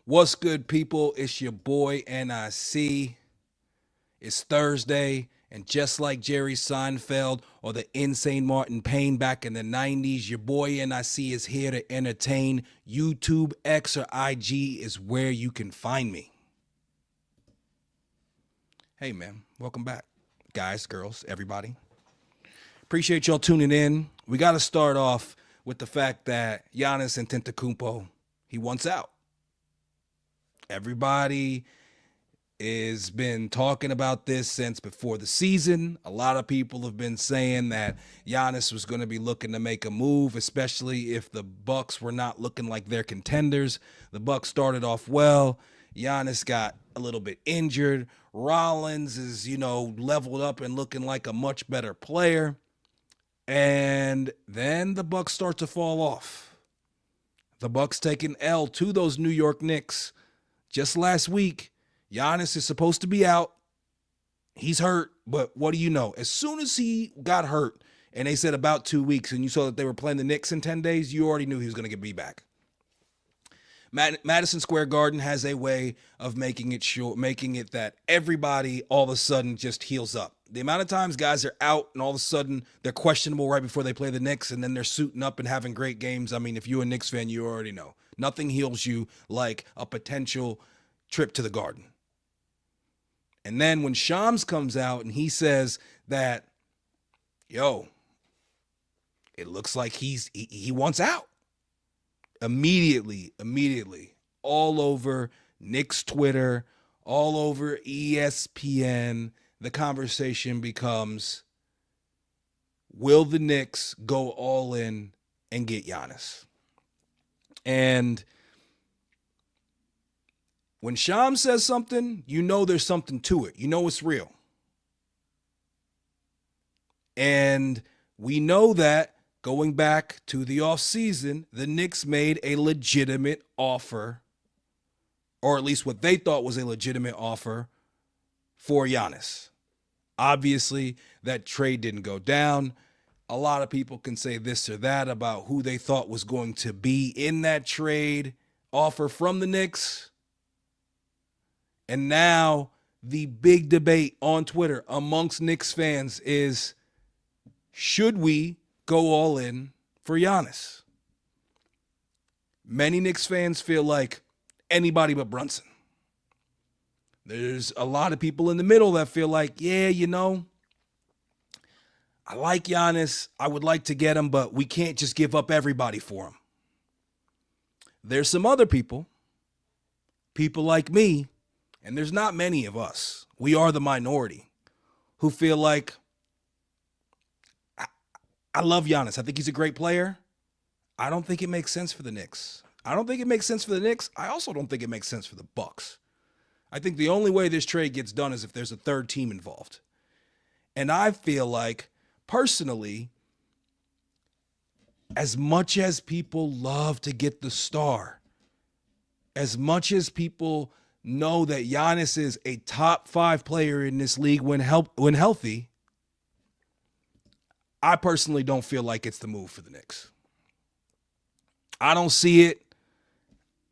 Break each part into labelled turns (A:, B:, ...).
A: What's good, people? It's your boy N.I.C. It's Thursday, and just like Jerry Seinfeld or the insane Martin Payne back in the 90s, your boy N.I.C. is here to entertain. YouTube, X, or IG is where you can find me. Hey, man, welcome back. Guys, girls, everybody. Appreciate y'all tuning in. We got to start off with the fact that Giannis Antetokounmpo, he wants out. Everybody has been talking about this since before the season. A lot of people have been saying that Giannis was going to be looking to make a move, especially if the Bucks were not looking like they're contenders. The Bucks started off well. Giannis got a little bit injured. Rollins is, leveled up and looking like a much better player. And then the Bucks start to fall off. The Bucks take an L to those New York Knicks. Just last week, Giannis is supposed to be out. He's hurt, but what do you know? As soon as he got hurt, and they said about 2 weeks, and you saw that they were playing the Knicks in 10 days, you already knew he was going to be back. Madison Square Garden has a way of making it that everybody all of a sudden just heals up. The amount of times guys are out and all of a sudden they're questionable right before they play the Knicks, and then they're suiting up and having great games. I mean, if you're a Knicks fan, you already know. Nothing heals you like a potential trip to the Garden. And then when Shams comes out and he says that, it looks like he wants out. Immediately, all over Knicks Twitter, all over ESPN, the conversation becomes, will the Knicks go all in and get Giannis? And when Shams says something, you know there's something to it. You know it's real. And we know that going back to the offseason, the Knicks made a legitimate offer, or at least what they thought was a legitimate offer for Giannis. Obviously, that trade didn't go down. A lot of people can say this or that about who they thought was going to be in that trade offer from the Knicks. And now the big debate on Twitter amongst Knicks fans is, should we go all in for Giannis? Many Knicks fans feel like anybody but Brunson. There's a lot of people in the middle that feel like, I like Giannis. I would like to get him, but we can't just give up everybody for him. There's some other people like me, and there's not many of us. We are the minority who feel like, I love Giannis. I think he's a great player. I don't think it makes sense for the Knicks. I don't think it makes sense for the Knicks. I also don't think it makes sense for the Bucks. I think the only way this trade gets done is if there's a third team involved. And I feel like, personally, as much as people love to get the star, as much as people know that Giannis is a top 5 player in this league when healthy, I personally don't feel like it's the move for the Knicks. I don't see it.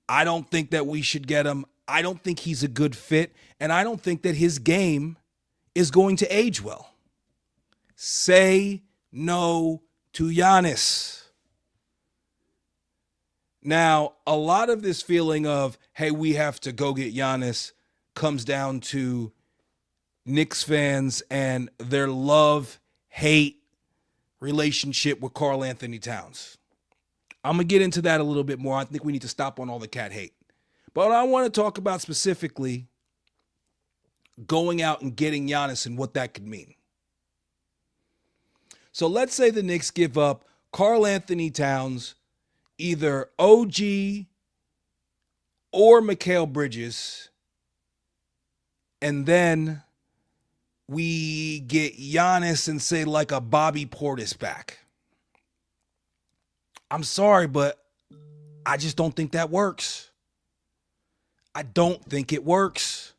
A: I don't think that we should get him. I don't think he's a good fit, and I don't think that his game is going to age well. Say no to Giannis. Now, a lot of this feeling of, hey, we have to go get Giannis comes down to Knicks fans and their love-hate relationship with Karl Anthony Towns. I'm going to get into that a little bit more. I think we need to stop on all the cat hate. But I want to talk about specifically going out and getting Giannis and what that could mean. So let's say the Knicks give up Karl Anthony Towns, either OG or Mikal Bridges, and then we get Giannis and say like a Bobby Portis back. I'm sorry, but I just don't think that works. I don't think it works.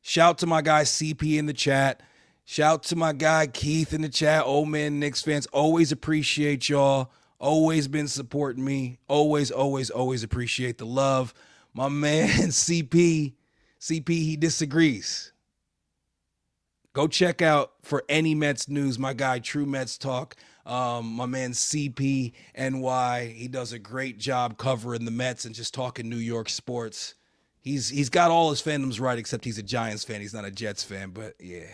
A: Shout to my guy CP in the chat. Shout to my guy Keith in the chat. Old man Knicks fans, always appreciate y'all. Always been supporting me. Always appreciate the love. My man CP, he disagrees. Go check out for any Mets news, my guy True Mets Talk. My man CP NY, he does a great job covering the Mets and just talking New York sports. He's got all his fandoms right, except he's a Giants fan. He's not a Jets fan, but yeah,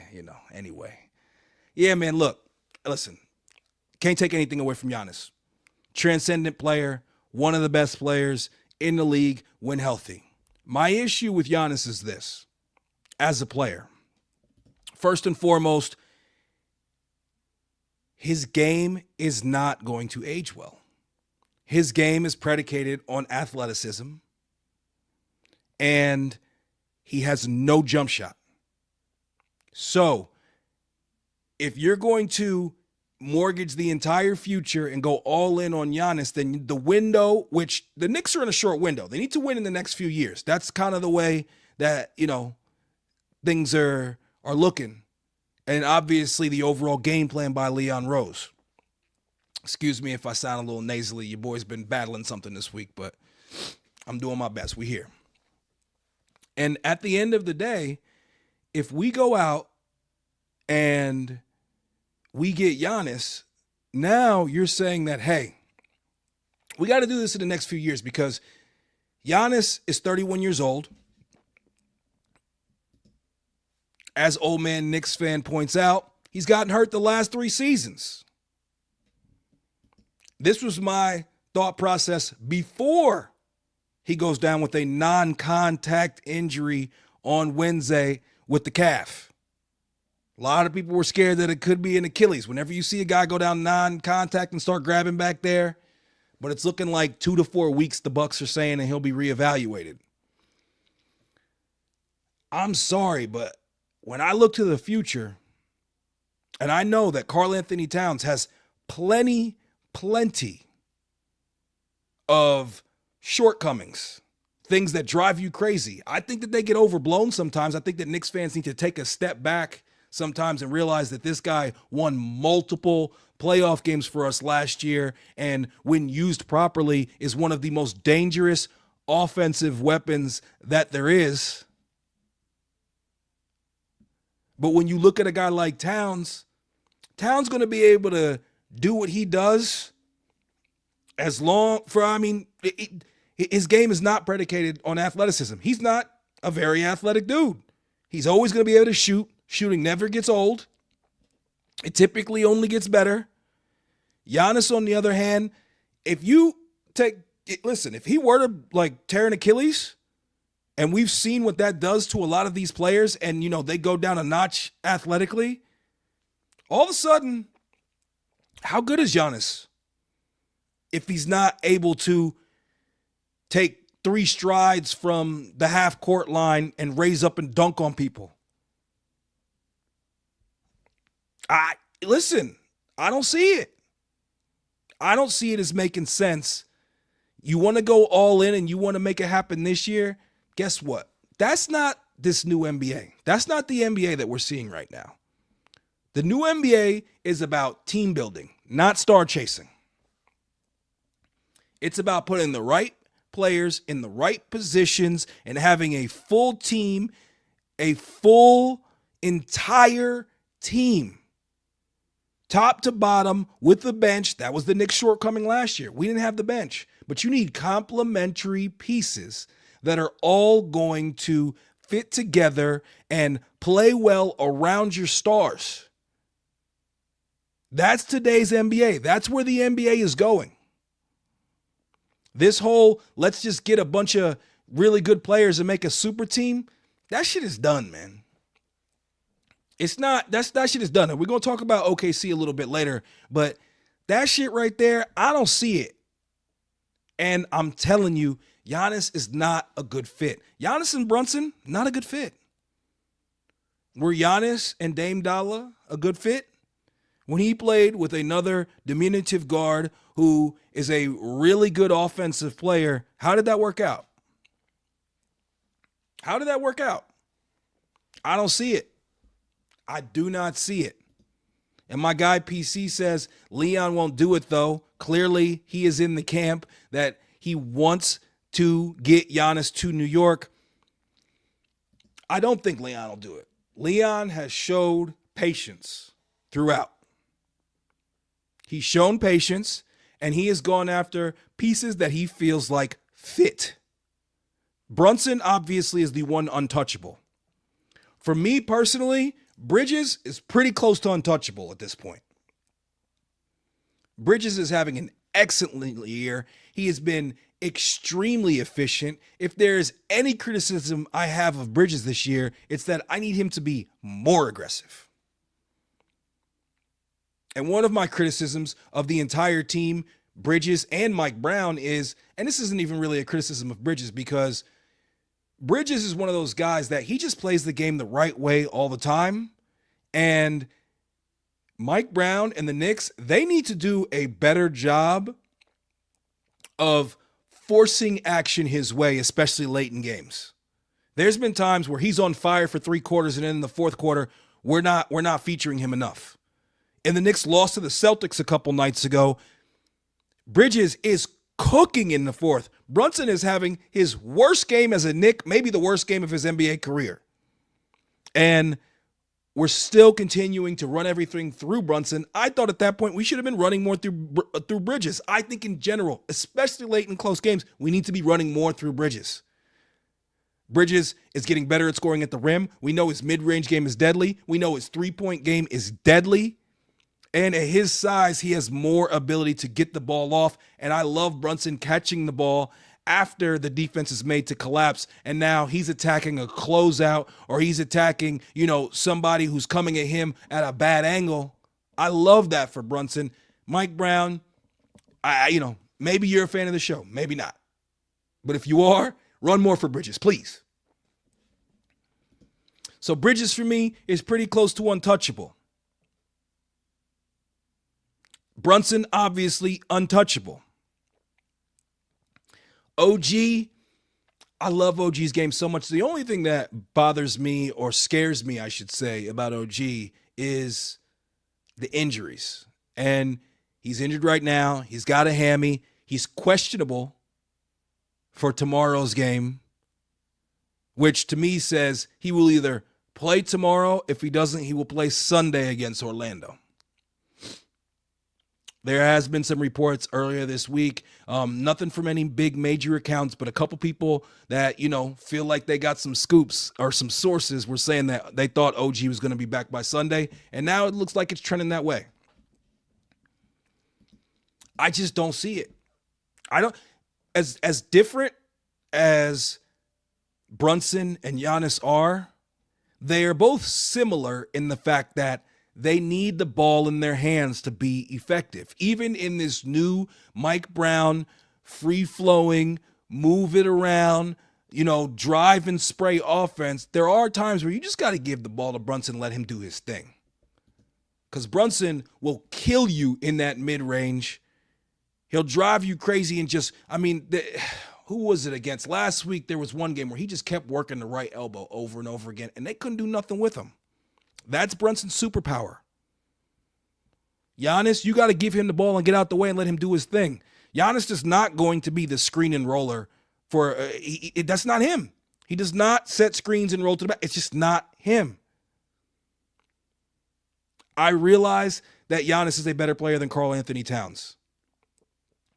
A: anyway. Yeah, man, look, listen, can't take anything away from Giannis. Transcendent player, one of the best players in the league when healthy. My issue with Giannis is this, as a player. First and foremost, his game is not going to age well. His game is predicated on athleticism, and he has no jump shot. So, if you're going to mortgage the entire future and go all in on Giannis, then the window, which the Knicks are in a short window, they need to win in the next few years. That's kind of the way that, things are looking. And obviously the overall game plan by Leon Rose. Excuse me if I sound a little nasally. Your boy's been battling something this week, but I'm doing my best. We here. And at the end of the day, if we go out and we get Giannis, now you're saying that, hey, we got to do this in the next few years because Giannis is 31 years old. As old man Knicks fan points out, he's gotten hurt the last 3 seasons. This was my thought process before he goes down with a non-contact injury on Wednesday with the calf. A lot of people were scared that it could be an Achilles. Whenever you see a guy go down non-contact and start grabbing back there, but it's looking like 2 to 4 weeks, the Bucks are saying, and he'll be reevaluated. I'm sorry, but when I look to the future, and I know that Karl Anthony Towns has plenty of shortcomings, things that drive you crazy. I think that they get overblown sometimes. I think that Knicks fans need to take a step back sometimes and realize that this guy won multiple playoff games for us last year, and when used properly is one of the most dangerous offensive weapons that there is. But when you look at a guy like Towns going to be able to do what he does his game is not predicated on athleticism. He's not a very athletic dude. He's always going to be able to shoot. Shooting never gets old. It typically only gets better. Giannis, on the other hand, if he were to tear an Achilles, and we've seen what that does to a lot of these players, and, they go down a notch athletically. All of a sudden, how good is Giannis if he's not able to take 3 strides from the half-court line and raise up and dunk on people? I don't see it. I don't see it as making sense. You want to go all in and you want to make it happen this year? Guess what? That's not this new NBA. That's not the NBA that we're seeing right now. The new NBA is about team building, not star chasing. It's about putting the right players in the right positions and having a full team, a full entire team, top to bottom with the bench. That was the Knicks' shortcoming last year. We didn't have the bench, but you need complementary pieces that are all going to fit together and play well around your stars. That's today's NBA. That's where the NBA is going. This whole, let's just get a bunch of really good players and make a super team, that shit is done, man. It's not, that shit is done. And we're going to talk about OKC a little bit later, but that shit right there, I don't see it. And I'm telling you, Giannis is not a good fit. Giannis and Brunson, not a good fit. Were Giannis and Dame Dollar a good fit? When he played with another diminutive guard who is a really good offensive player, how did that work out? How did that work out? I don't see it. I do not see it. And my guy PC says Leon won't do it, though. Clearly, he is in the camp that he wants to get Giannis to New York. I don't think Leon will do it. Leon has showed patience throughout. He's shown patience, and he has gone after pieces that he feels like fit. Brunson obviously is the one untouchable. For me personally, Bridges is pretty close to untouchable at this point. Bridges is having an excellent year. He has been extremely efficient. If there is any criticism I have of Bridges this year, it's that I need him to be more aggressive. And one of my criticisms of the entire team, Bridges and Mike Brown, is, and this isn't even really a criticism of Bridges, because Bridges is one of those guys that he just plays the game the right way all the time. And Mike Brown and the Knicks, they need to do a better job of forcing action his way, especially late in games. There's been times where he's on fire for 3 quarters, and then in the fourth quarter, we're not featuring him enough. And the Knicks lost to the Celtics a couple nights ago. Bridges is cooking in the fourth. Brunson is having his worst game as a Knick, maybe the worst game of his NBA career. And we're still continuing to run everything through Brunson. I thought at that point we should have been running more through Bridges. I think in general, especially late in close games, we need to be running more through Bridges. Bridges is getting better at scoring at the rim. We know his mid-range game is deadly. We know his three-point game is deadly. And at his size, he has more ability to get the ball off. And I love Brunson catching the ball after the defense is made to collapse, and now he's attacking a closeout, or he's attacking, somebody who's coming at him at a bad angle. I love that for Brunson. Mike Brown, maybe you're a fan of the show, maybe not. But if you are, run more for Bridges, please. So Bridges for me is pretty close to untouchable. Brunson, obviously untouchable. OG, I love OG's game so much. The only thing that bothers me, or scares me, I should say, about OG is the injuries. And he's injured right now. He's got a hammy. He's questionable for tomorrow's game, which to me says he will either play tomorrow. If he doesn't, he will play Sunday against Orlando. There has been some reports earlier this week, nothing from any big major accounts, but a couple people that, feel like they got some scoops, or some sources were saying that they thought OG was going to be back by Sunday, and now it looks like it's trending that way. I just don't see it. As different as Brunson and Giannis are, they are both similar in the fact that they need the ball in their hands to be effective. Even in this new Mike Brown, free-flowing, move it around, drive and spray offense, there are times where you just got to give the ball to Brunson and let him do his thing. Because Brunson will kill you in that mid-range. He'll drive you crazy and who was it against? Last week, there was one game where he just kept working the right elbow over and over again, and they couldn't do nothing with him. That's Brunson's superpower. Giannis, you got to give him the ball and get out the way and let him do his thing. Giannis is not going to be the screen and roller for that's not him. He does not set screens and roll to the back. It's just not him. I realize that Giannis is a better player than Karl Anthony Towns.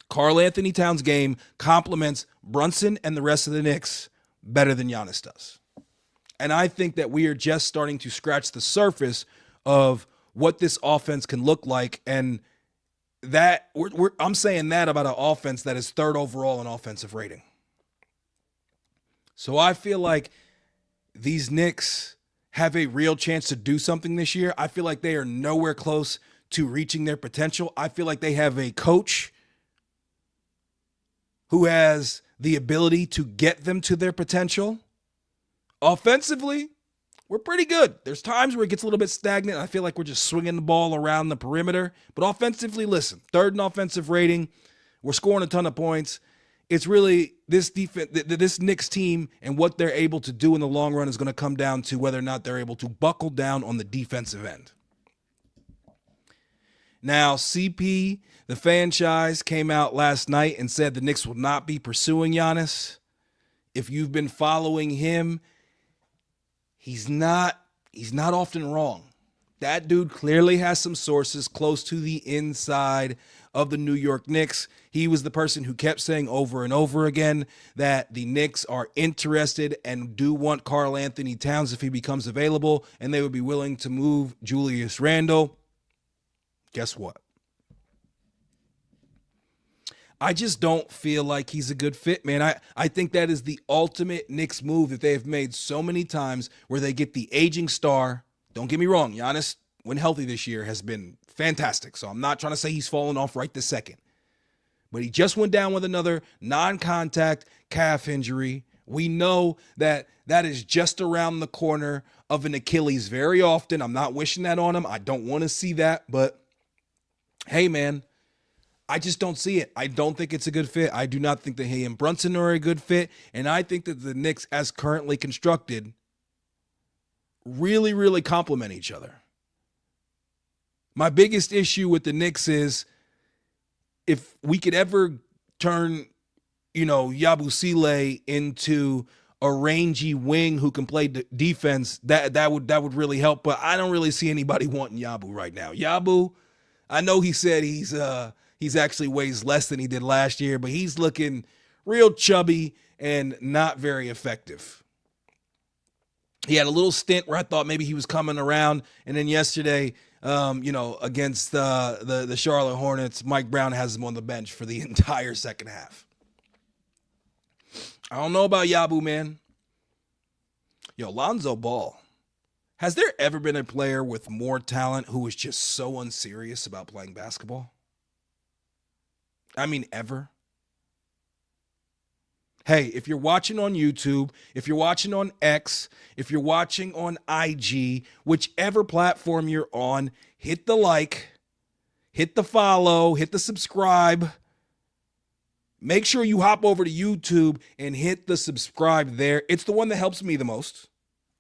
A: Karl Anthony Towns' game complements Brunson and the rest of the Knicks better than Giannis does. And I think that we are just starting to scratch the surface of what this offense can look like. And that I'm saying that about an offense that is third overall in offensive rating. So I feel like these Knicks have a real chance to do something this year. I feel like they are nowhere close to reaching their potential. I feel like they have a coach who has the ability to get them to their potential. Offensively, we're pretty good. There's times where it gets a little bit stagnant. I feel like we're just swinging the ball around the perimeter. But offensively, listen, third in offensive rating. We're scoring a ton of points. It's really this defense, this Knicks team, and what they're able to do in the long run is going to come down to whether or not they're able to buckle down on the defensive end. Now, CP, the franchise, came out last night and said the Knicks will not be pursuing Giannis. If you've been following him, he's not often wrong. That dude clearly has some sources close to the inside of the New York Knicks. He was the person who kept saying over and over again that the Knicks are interested and do want Karl Anthony Towns if he becomes available, and they would be willing to move Julius Randle. Guess what? I just don't feel like he's a good fit, man. I think that is the ultimate Knicks move that they've made so many times, where they get the aging star. Don't get me wrong, Giannis, when healthy this year, has been fantastic. So I'm not trying to say he's fallen off right this second. But he just went down with another non-contact calf injury. We know that that is just around the corner of an Achilles very often. I'm not wishing that on him. I don't want to see that. But hey, man, I just don't see it. I don't think it's a good fit. I do not think that he and Brunson are a good fit. And I think that the Knicks, as currently constructed, really, really complement each other. My biggest issue with the Knicks is if we could ever turn, Yabusele into a rangy wing who can play defense, that would really help. But I don't really see anybody wanting Yabu right now. Yabu, I know he said he's actually weighs less than he did last year, but he's looking real chubby and not very effective. He had a little stint where I thought maybe he was coming around, and then yesterday, against the Charlotte Hornets, Mike Brown has him on the bench for the entire second half. I don't know about Yabu, man. Lonzo Ball. Has there ever been a player with more talent who was just so unserious about playing basketball? I mean, ever? Hey, if you're watching on YouTube, if you're watching on X, if you're watching on IG, whichever platform you're on, hit the like, hit the follow, hit the subscribe. Make sure you hop over to YouTube and hit the subscribe there. It's the one that helps me the most.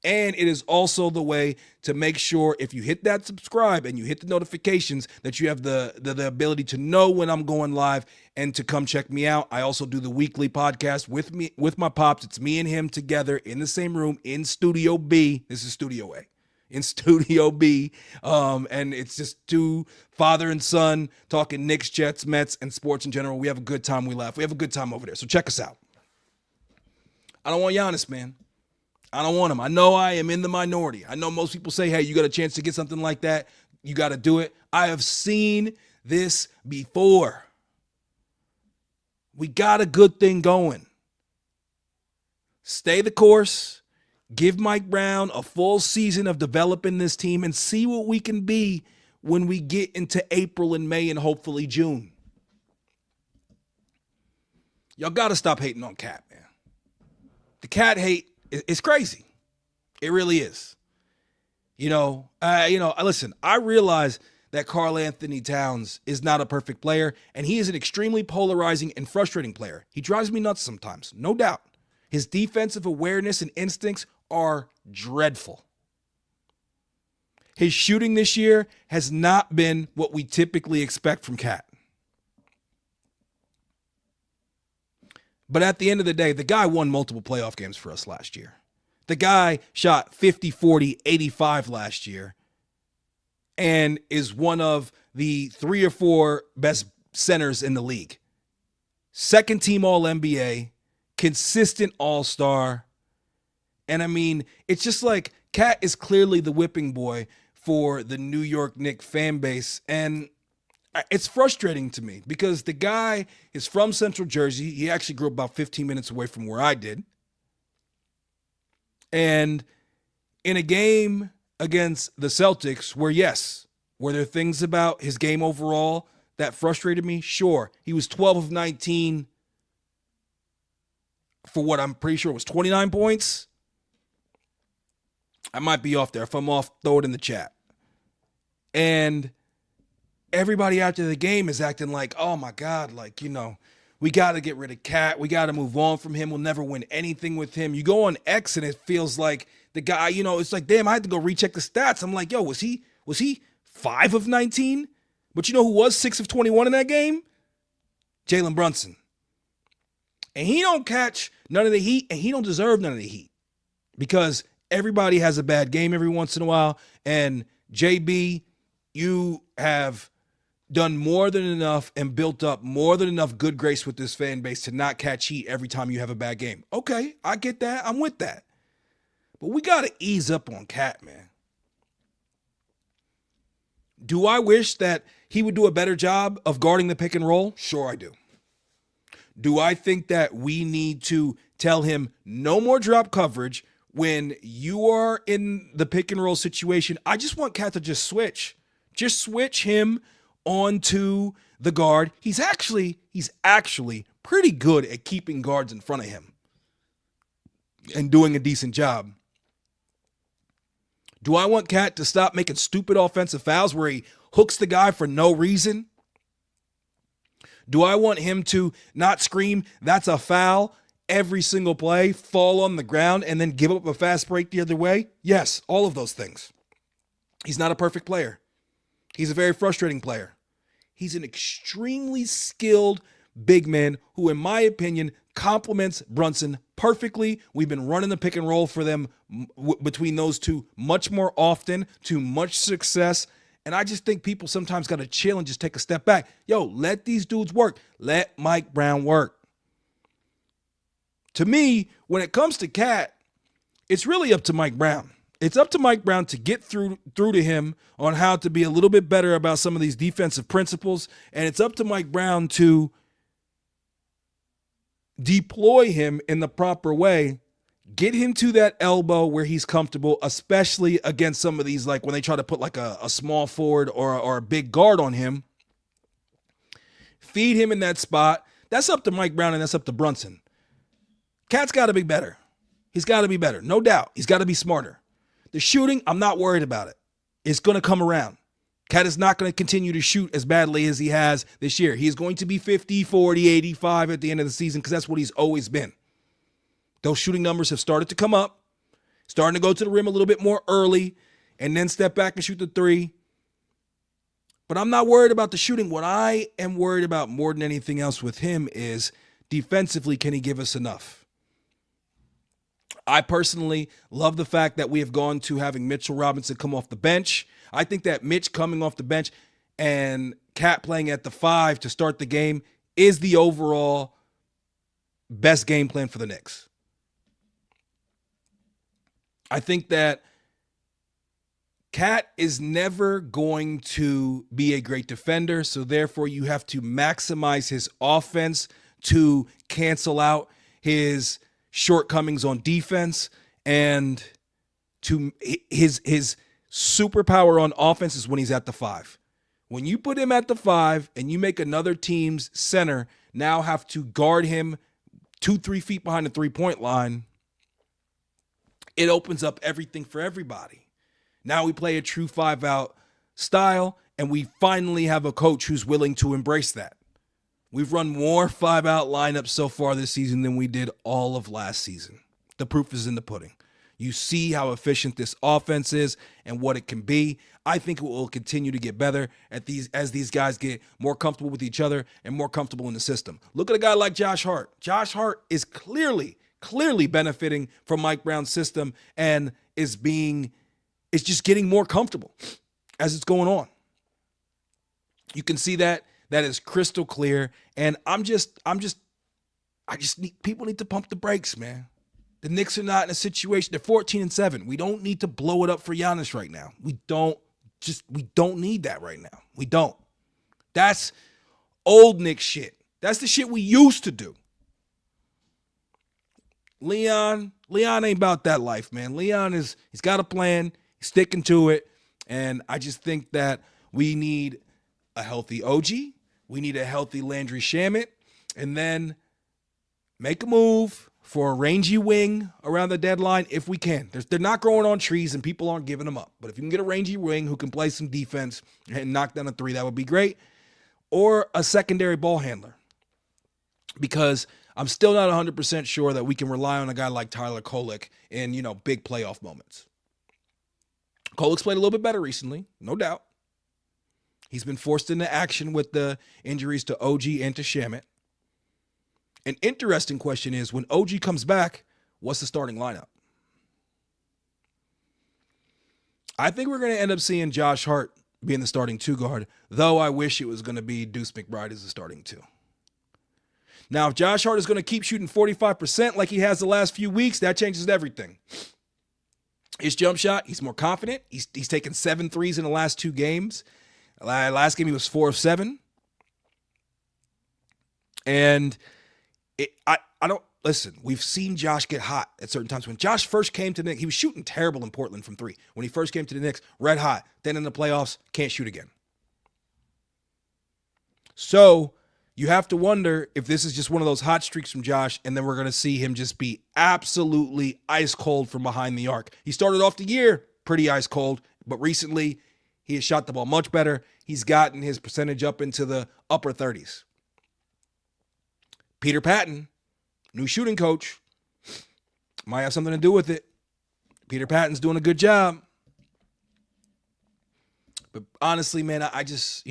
A: And it is also the way to make sure if you hit that subscribe and you hit the notifications that you have the ability to know when I'm going live and to come check me out. I also do the weekly podcast with my pops. It's me and him together in the same room in Studio B. This is Studio A. In Studio B. And it's just two father and son talking Knicks, Jets, Mets, and sports in general. We have a good time. We laugh. We have a good time over there. So check us out. I don't want Giannis, man. I don't want him. I know I am in the minority. I know most people say, hey, you got a chance to get something like that. You got to do it. I have seen this before. We got a good thing going. Stay the course. Give Mike Brown a full season of developing this team and see what we can be when we get into April and May and hopefully June. Y'all got to stop hating on Cat, man. The Cat hate, it's crazy. It really is. Listen, I realize that Karl Anthony Towns is not a perfect player, and he is an extremely polarizing and frustrating player. He drives me nuts sometimes, no doubt. His defensive awareness and instincts are dreadful. His shooting this year has not been what we typically expect from Cat. But at the end of the day, the guy won multiple playoff games for us last year. The guy shot 50, 40, 85 last year and is one of the 3 or 4 best centers in the league. Second team All-NBA, consistent All-Star. And I mean, it's just like Cat is clearly the whipping boy for the New York Knicks fan base. And it's frustrating to me because the guy is from Central Jersey. He actually grew up about 15 minutes away from where I did. And in a game against the Celtics where, yes, were there things about his game overall that frustrated me? Sure. He was 12 of 19 for what I'm pretty sure was 29 points. I might be off there. If I'm off, throw it in the chat. And everybody after the game is acting like, oh my God, we got to get rid of Cat. We got to move on from him. We'll never win anything with him. You go on X and it feels like the guy, it's like, damn, I had to go recheck the stats. I'm like, yo, was he 5 of 19? But you know who was 6 of 21 in that game? Jalen Brunson. And he don't catch none of the heat, and he don't deserve none of the heat because everybody has a bad game every once in a while. And JB, you have done more than enough and built up more than enough good grace with this fan base to not catch heat every time you have a bad game. Okay, I get that. I'm with that. But we got to ease up on Cat, man. Do I wish that he would do a better job of guarding the pick and roll? Sure, I do. Do I think that we need to tell him no more drop coverage when you are in the pick and roll situation? I just want Cat to just switch. Just switch him onto the guard. He's actually pretty good at keeping guards in front of him and doing a decent job. Do I want Cat to stop making stupid offensive fouls where he hooks the guy for no reason? Do I want him to not scream, "That's a foul," every single play, fall on the ground, and then give up a fast break the other way? Yes, all of those things. He's not a perfect player. He's a very frustrating player. He's an extremely skilled big man who, in my opinion, complements Brunson perfectly. We've been running the pick and roll for them between those two much more often to much success. And I just think people sometimes got to chill and just take a step back. Yo, let these dudes work. Let Mike Brown work. To me, when it comes to Cat, it's really up to Mike Brown. It's up to Mike Brown to get through to him on how to be a little bit better about some of these defensive principles. And it's up to Mike Brown to deploy him in the proper way. Get him to that elbow where he's comfortable, especially against some of these, like when they try to put like a small forward or a big guard on him. Feed him in that spot. That's up to Mike Brown and that's up to Brunson. Cat's got to be better. He's got to be better, no doubt. He's got to be smarter. The shooting, I'm not worried about it. It's going to come around. Cat is not going to continue to shoot as badly as he has this year. He's going to be 50, 40, 85 at the end of the season because that's what he's always been. Those shooting numbers have started to come up, starting to go to the rim a little bit more early, and then step back and shoot the three. But I'm not worried about the shooting. What I am worried about more than anything else with him is defensively, can he give us enough? I personally love the fact that we have gone to having Mitchell Robinson come off the bench. I think that Mitch coming off the bench and Cat playing at the 5 to start the game is the overall best game plan for the Knicks. I think that Cat is never going to be a great defender, so therefore you have to maximize his offense to cancel out his shortcomings on defense, and to his superpower on offense is when he's at the 5. When you put him at the 5 and you make another team's center now have to guard him 2-3 feet behind the 3-point line, it opens up everything for everybody. Now we play a true 5-out style, and we finally have a coach who's willing to embrace that. We've run more 5-out lineups so far this season than we did all of last season. The proof is in the pudding. You see how efficient this offense is and what it can be. I think it will continue to get better as these guys get more comfortable with each other and more comfortable in the system. Look at a guy like Josh Hart. Josh Hart is clearly benefiting from Mike Brown's system and is just getting more comfortable as it's going on. You can see that is crystal clear. And people need to pump the brakes, man. The Knicks are not in a situation. They're 14-7. We don't need to blow it up for Giannis right now. We don't need that right now. We don't. That's old Knicks shit. That's the shit we used to do. Leon ain't about that life, man. He's got a plan. He's sticking to it. And I just think that we need a healthy OG. We need a healthy Landry Shamet. And then make a move for a rangy wing around the deadline if we can. They're not growing on trees and people aren't giving them up. But if you can get a rangy wing who can play some defense and knock down a 3, that would be great. Or a secondary ball handler. Because I'm still not 100% sure that we can rely on a guy like Tyler Kolek in, big playoff moments. Kolek's played a little bit better recently, no doubt. He's been forced into action with the injuries to OG and to Shamit. An interesting question is, when OG comes back, what's the starting lineup? I think we're going to end up seeing Josh Hart being the starting 2 guard, though I wish it was going to be Deuce McBride as the starting 2. Now, if Josh Hart is going to keep shooting 45% like he has the last few weeks, that changes everything. His jump shot, he's more confident. He's taken 7 threes in the last 2 games. Last game he was 4 of 7. And I don't, listen, we've seen Josh get hot at certain times. When Josh first came to the Knicks, he was shooting terrible in Portland from 3. When he first came to the Knicks, red hot. Then in the playoffs, can't shoot again. So you have to wonder if this is just one of those hot streaks from Josh, and then we're going to see him just be absolutely ice cold from behind the arc. He started off the year pretty ice cold, but recently he has shot the ball much better. He's gotten his percentage up into the upper 30s. Peter Patton, new shooting coach, might have something to do with it. Peter Patton's doing a good job. But honestly, man, I just,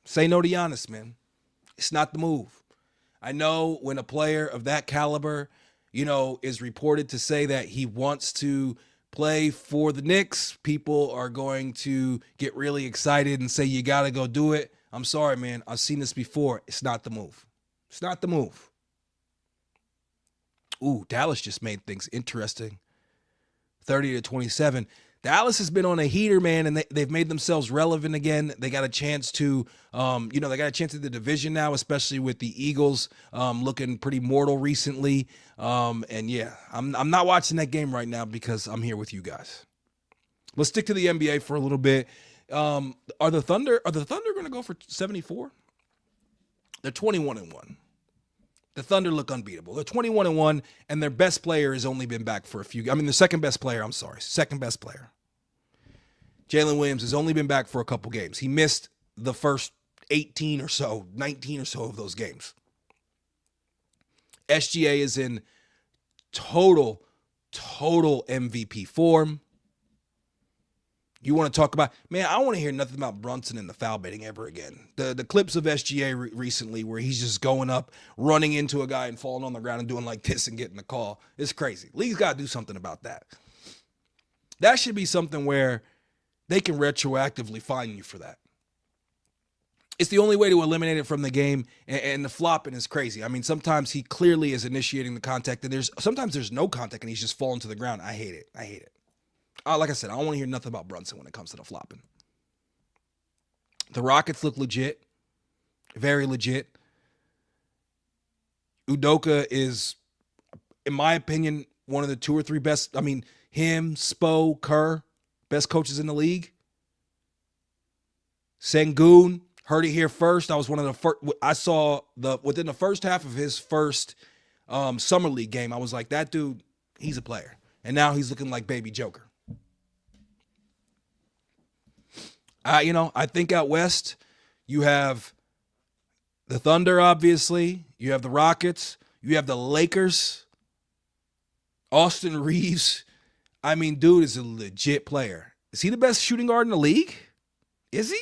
A: say no to Giannis, man. It's not the move. I know when a player of that caliber, is reported to say that he wants to play for the Knicks, people are going to get really excited and say, you got to go do it. I'm sorry, man. I've seen this before. It's not the move. It's not the move. Ooh, Dallas just made things interesting. 30-27. Dallas has been on a heater, man, and they've made themselves relevant again. They got a chance to, they got a chance at the division now, especially with the Eagles looking pretty mortal recently. And yeah, I'm not watching that game right now because I'm here with you guys. Let's stick to the NBA for a little bit. Are the Thunder going to go for 74? They're 21-1. The Thunder look unbeatable. They're 21-1, and their best player has only been back for a few. The second best player. Jalen Williams has only been back for a couple games. He missed the first 19 or so of those games. SGA is in total MVP form. You want to talk about, man, I don't want to hear nothing about Brunson and the foul baiting ever again. The clips of SGA recently where he's just going up, running into a guy and falling on the ground and doing like this and getting the call. It's crazy. League's got to do something about that. That should be something where they can retroactively fine you for that. It's the only way to eliminate it from the game, and the flopping is crazy. Sometimes he clearly is initiating the contact, and sometimes there's no contact, and he's just falling to the ground. I hate it. Like I said, I don't want to hear nothing about Brunson when it comes to the flopping. The Rockets look legit. Very legit. Udoka is, in my opinion, one of the 2 or 3 best. Him, Spo, Kerr, best coaches in the league. Sengun, heard it here first. I was one of the first. I saw within the first half of his first summer league game. I was like, that dude, he's a player. And now he's looking like baby Joker. I think out west, you have the Thunder, obviously. You have the Rockets. You have the Lakers. Austin Reeves. Dude is a legit player. Is he the best shooting guard in the league? Is he?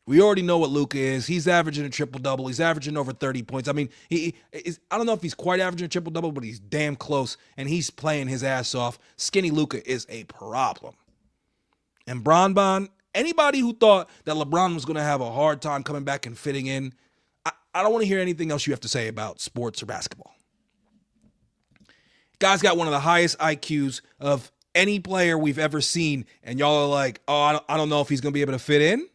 A: We already know what Luka is. He's averaging a triple-double. He's averaging over 30 points. He is. I don't know if he's quite averaging a triple-double, but he's damn close, and he's playing his ass off. Skinny Luka is a problem. And Bron, anybody who thought that LeBron was going to have a hard time coming back and fitting in, I don't want to hear anything else you have to say about sports or basketball. Guy's got one of the highest IQs of any player we've ever seen, and y'all are like, oh, I don't know if he's going to be able to fit in.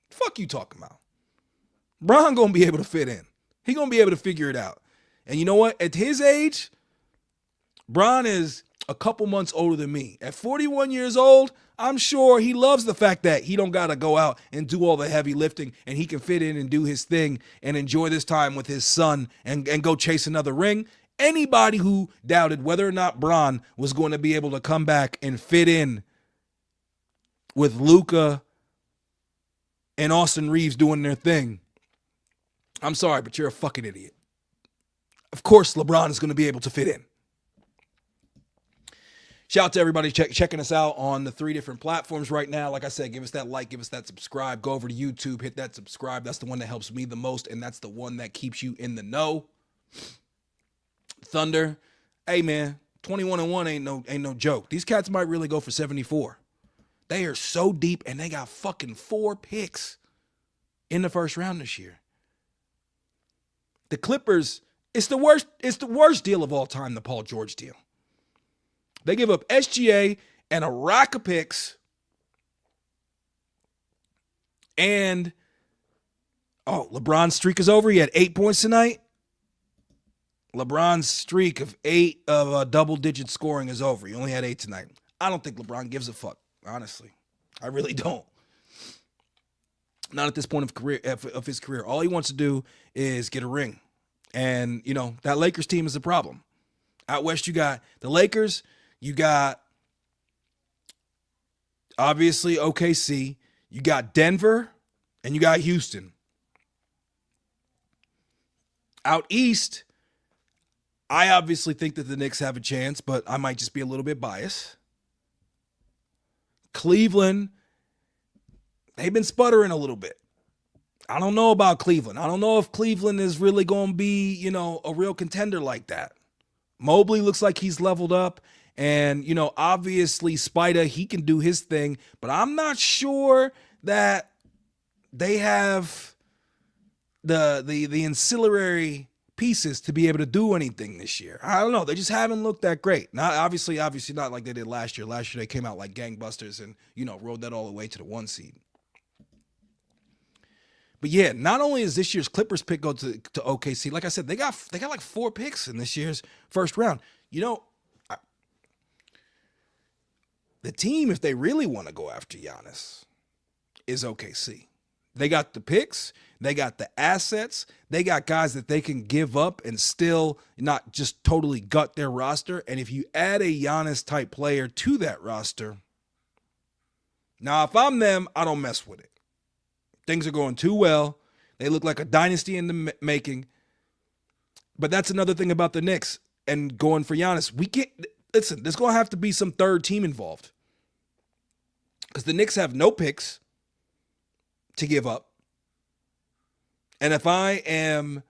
A: Fuck you talking about? Bron going to be able to fit in. He going to be able to figure it out. And you know what? At his age, Bron is a couple months older than me. At 41 years old, I'm sure he loves the fact that he don't got to go out and do all the heavy lifting, and he can fit in and do his thing and enjoy this time with his son and go chase another ring. Anybody who doubted whether or not Bron was going to be able to come back and fit in with Luka and Austin Reeves doing their thing, I'm sorry, but you're a fucking idiot. Of course LeBron is going to be able to fit in. Shout out to everybody checking us out on the 3 different platforms right now. Like I said, give us that like, give us that subscribe. Go over to YouTube, hit that subscribe. That's the one that helps me the most, and that's the one that keeps you in the know. Thunder, hey man, 21-1 ain't no joke. These cats might really go for 74. They are so deep, and they got fucking 4 picks in the first round this year. The Clippers, it's the worst deal of all time, the Paul George deal. They give up SGA and a rack of picks. And, LeBron's streak is over. He had 8 points tonight. LeBron's streak of 8 of double-digit scoring is over. He only had 8 tonight. I don't think LeBron gives a fuck, honestly. I really don't. Not at this point of his career. All he wants to do is get a ring. And, that Lakers team is a problem. Out west, you got the Lakers. You got, obviously, OKC. You got Denver. And you got Houston. Out east, I obviously think that the Knicks have a chance, but I might just be a little bit biased. Cleveland, they've been sputtering a little bit. I don't know about Cleveland. I don't know if Cleveland is really going to be, a real contender like that. Mobley looks like he's leveled up. And, obviously Spida, he can do his thing. But I'm not sure that they have the ancillary pieces to be able to do anything this year. I don't know. They just haven't looked that great. Not obviously not like they did last year. Last year they came out like gangbusters and, rode that all the way to the 1 seed. But yeah, not only is this year's Clippers pick go to OKC, like I said, they got like 4 picks in this year's first round. The team, if they really want to go after Giannis, is OKC. They got the picks, they got the assets, they got guys that they can give up and still not just totally gut their roster. And if you add a Giannis type player to that roster, now if I'm them, I don't mess with it. Things are going too well. They look like a dynasty in the making. But that's another thing about the Knicks and going for Giannis. Listen, there's going to have to be some third team involved. Because the Knicks have no picks to give up. And if I am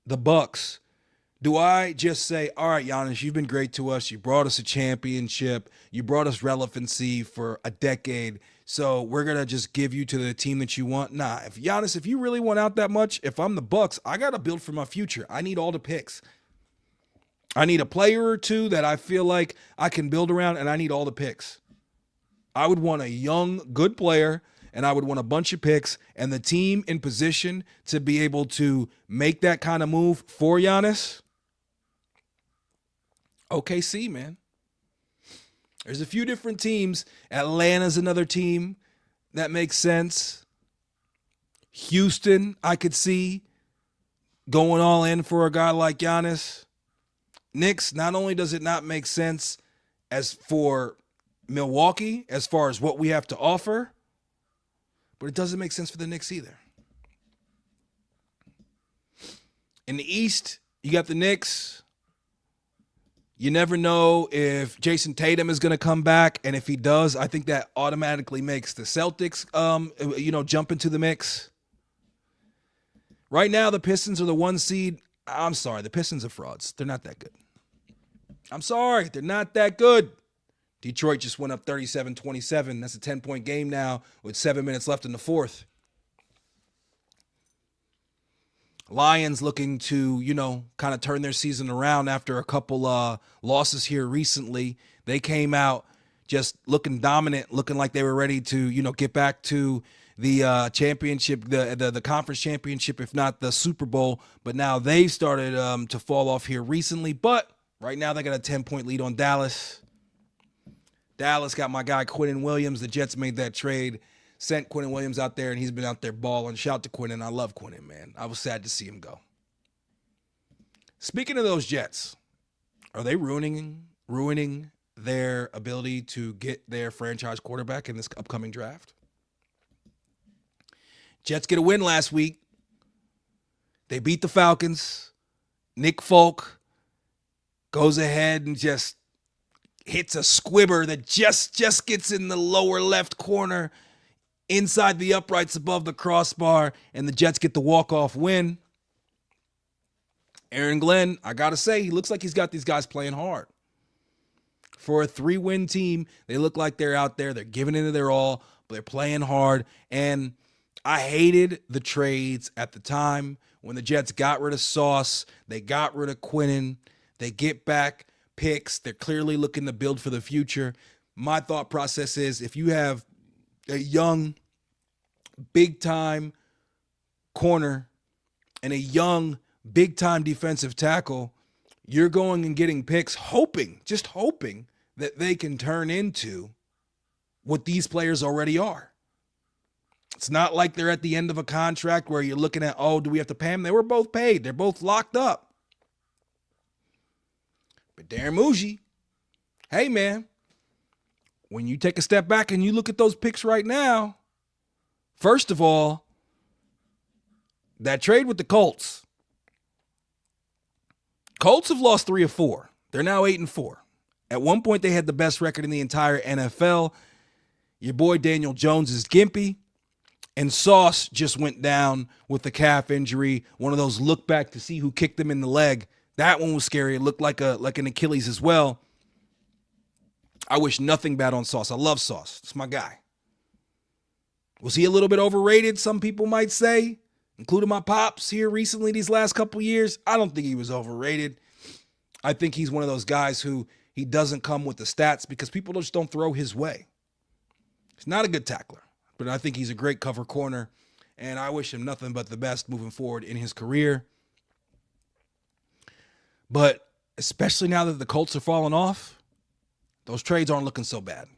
A: the Bucks, do I just say, all right, Giannis, you've been great to us. You brought us a championship. You brought us relevancy for a decade. So we're going to just give you to the team that you want. Nah, if you really want out that much, if I'm the Bucks, I got to build for my future. I need all the picks. I need a player or two that I feel like I can build around, and I need all the picks. I would want a young, good player, and I would want a bunch of picks, and the team in position to be able to make that kind of move for Giannis. OKC, man. There's a few different teams. Atlanta's another team that makes sense. Houston, I could see going all in for a guy like Giannis. Knicks, not only does it not make sense as for Milwaukee, as far as what we have to offer, but it doesn't make sense for the Knicks either. In the East, you got the Knicks. You never know if Jason Tatum is going to come back, and if he does, I think that automatically makes the Celtics, jump into the mix. Right now, the Pistons are the 1 seed. I'm sorry, the Pistons are frauds. They're not that good. I'm sorry, they're not that good. Detroit just went up 37-27. That's a 10-point game now with 7 minutes left in the fourth. Lions looking to, kind of turn their season around after a couple losses here recently. They came out just looking dominant, looking like they were ready to, get back to the championship, the conference championship, if not the Super Bowl. But now they've started to fall off here recently. But right now they got a 10-point lead on Dallas. Dallas got my guy Quentin Williams. The Jets made that trade, sent Quentin Williams out there, and he's been out there balling. Shout out to Quentin. I love Quentin, man. I was sad to see him go. Speaking of those Jets, are they ruining their ability to get their franchise quarterback in this upcoming draft? Jets get a win last week. They beat the Falcons. Nick Folk goes ahead and just hits a squibber that just gets in the lower left corner inside the uprights above the crossbar, and the Jets get the walk-off win. Aaron Glenn, I got to say, he looks like he's got these guys playing hard. For a 3-win team, they look like they're out there. They're giving it their all, but they're playing hard. And I hated the trades at the time when the Jets got rid of Sauce. They got rid of Quinnen. They get back picks. They're clearly looking to build for the future. My thought process is if you have a young, big-time corner and a young, big-time defensive tackle, you're going and getting picks, just hoping that they can turn into what these players already are. It's not like they're at the end of a contract where you're looking at, oh, do we have to pay them? They were both paid. They're both locked up. But Darren Muji, hey, man, when you take a step back and you look at those picks right now, first of all, that trade with the Colts have lost 3 of 4. They're now 8-4. At one point, they had the best record in the entire NFL. Your boy Daniel Jones is gimpy. And Sauce just went down with a calf injury. One of those look back to see who kicked him in the leg. That one was scary. It looked like an Achilles as well. I wish nothing bad on Sauce. I love Sauce. It's my guy. Was he a little bit overrated, some people might say, including my pops here recently these last couple years? I don't think he was overrated. I think he's one of those guys who he doesn't come with the stats because people just don't throw his way. He's not a good tackler, but I think he's a great cover corner, and I wish him nothing but the best moving forward in his career. But especially now that the Colts are falling off, those trades aren't looking so bad.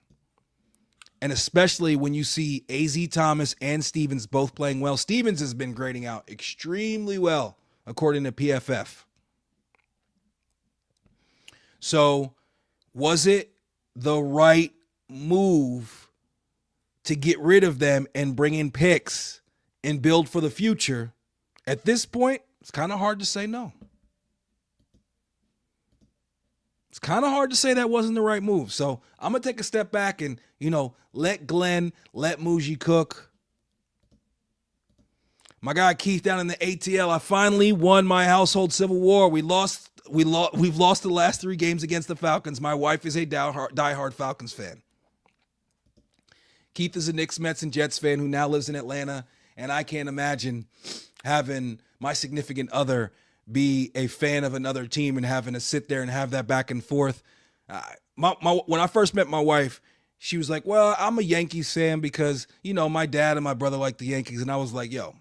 A: And especially when you see A.Z. Thomas and Stevens both playing well. Stevens has been grading out extremely well, according to PFF. So, was it the right move to get rid of them and bring in picks and build for the future? At this point, it's kind of hard to say no. It's kind of hard to say that wasn't the right move. So I'm going to take a step back and, let Glenn, let Muji cook. My guy Keith down in the ATL, I finally won my household civil war. We've lost the last 3 games against the Falcons. My wife is a diehard Falcons fan. Keith is a Knicks, Mets, and Jets fan who now lives in Atlanta, and I can't imagine having my significant other be a fan of another team and having to sit there and have that back and forth. When I first met my wife, she was like, well, I'm a Yankees fan because, my dad and my brother like the Yankees. And I was like, yo,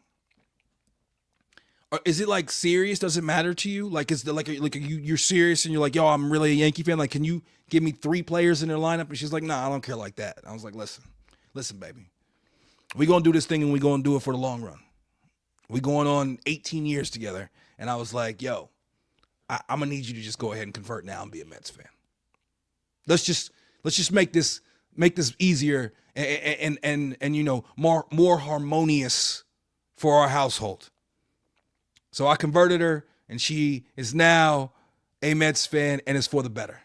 A: is it like serious? Does it matter to you? Like, is it you're serious and you're like, yo, I'm really a Yankee fan. Like, can you give me 3 players in their lineup? And she's like, nah, I don't care like that. I was like, listen, baby, we going to do this thing and we going to do it for the long run. We going on 18 years together. And I was like, yo, I'm going to need you to just go ahead and convert now and be a Mets fan. Let's just make this easier and more harmonious for our household. So I converted her, and she is now a Mets fan, and it's for the better.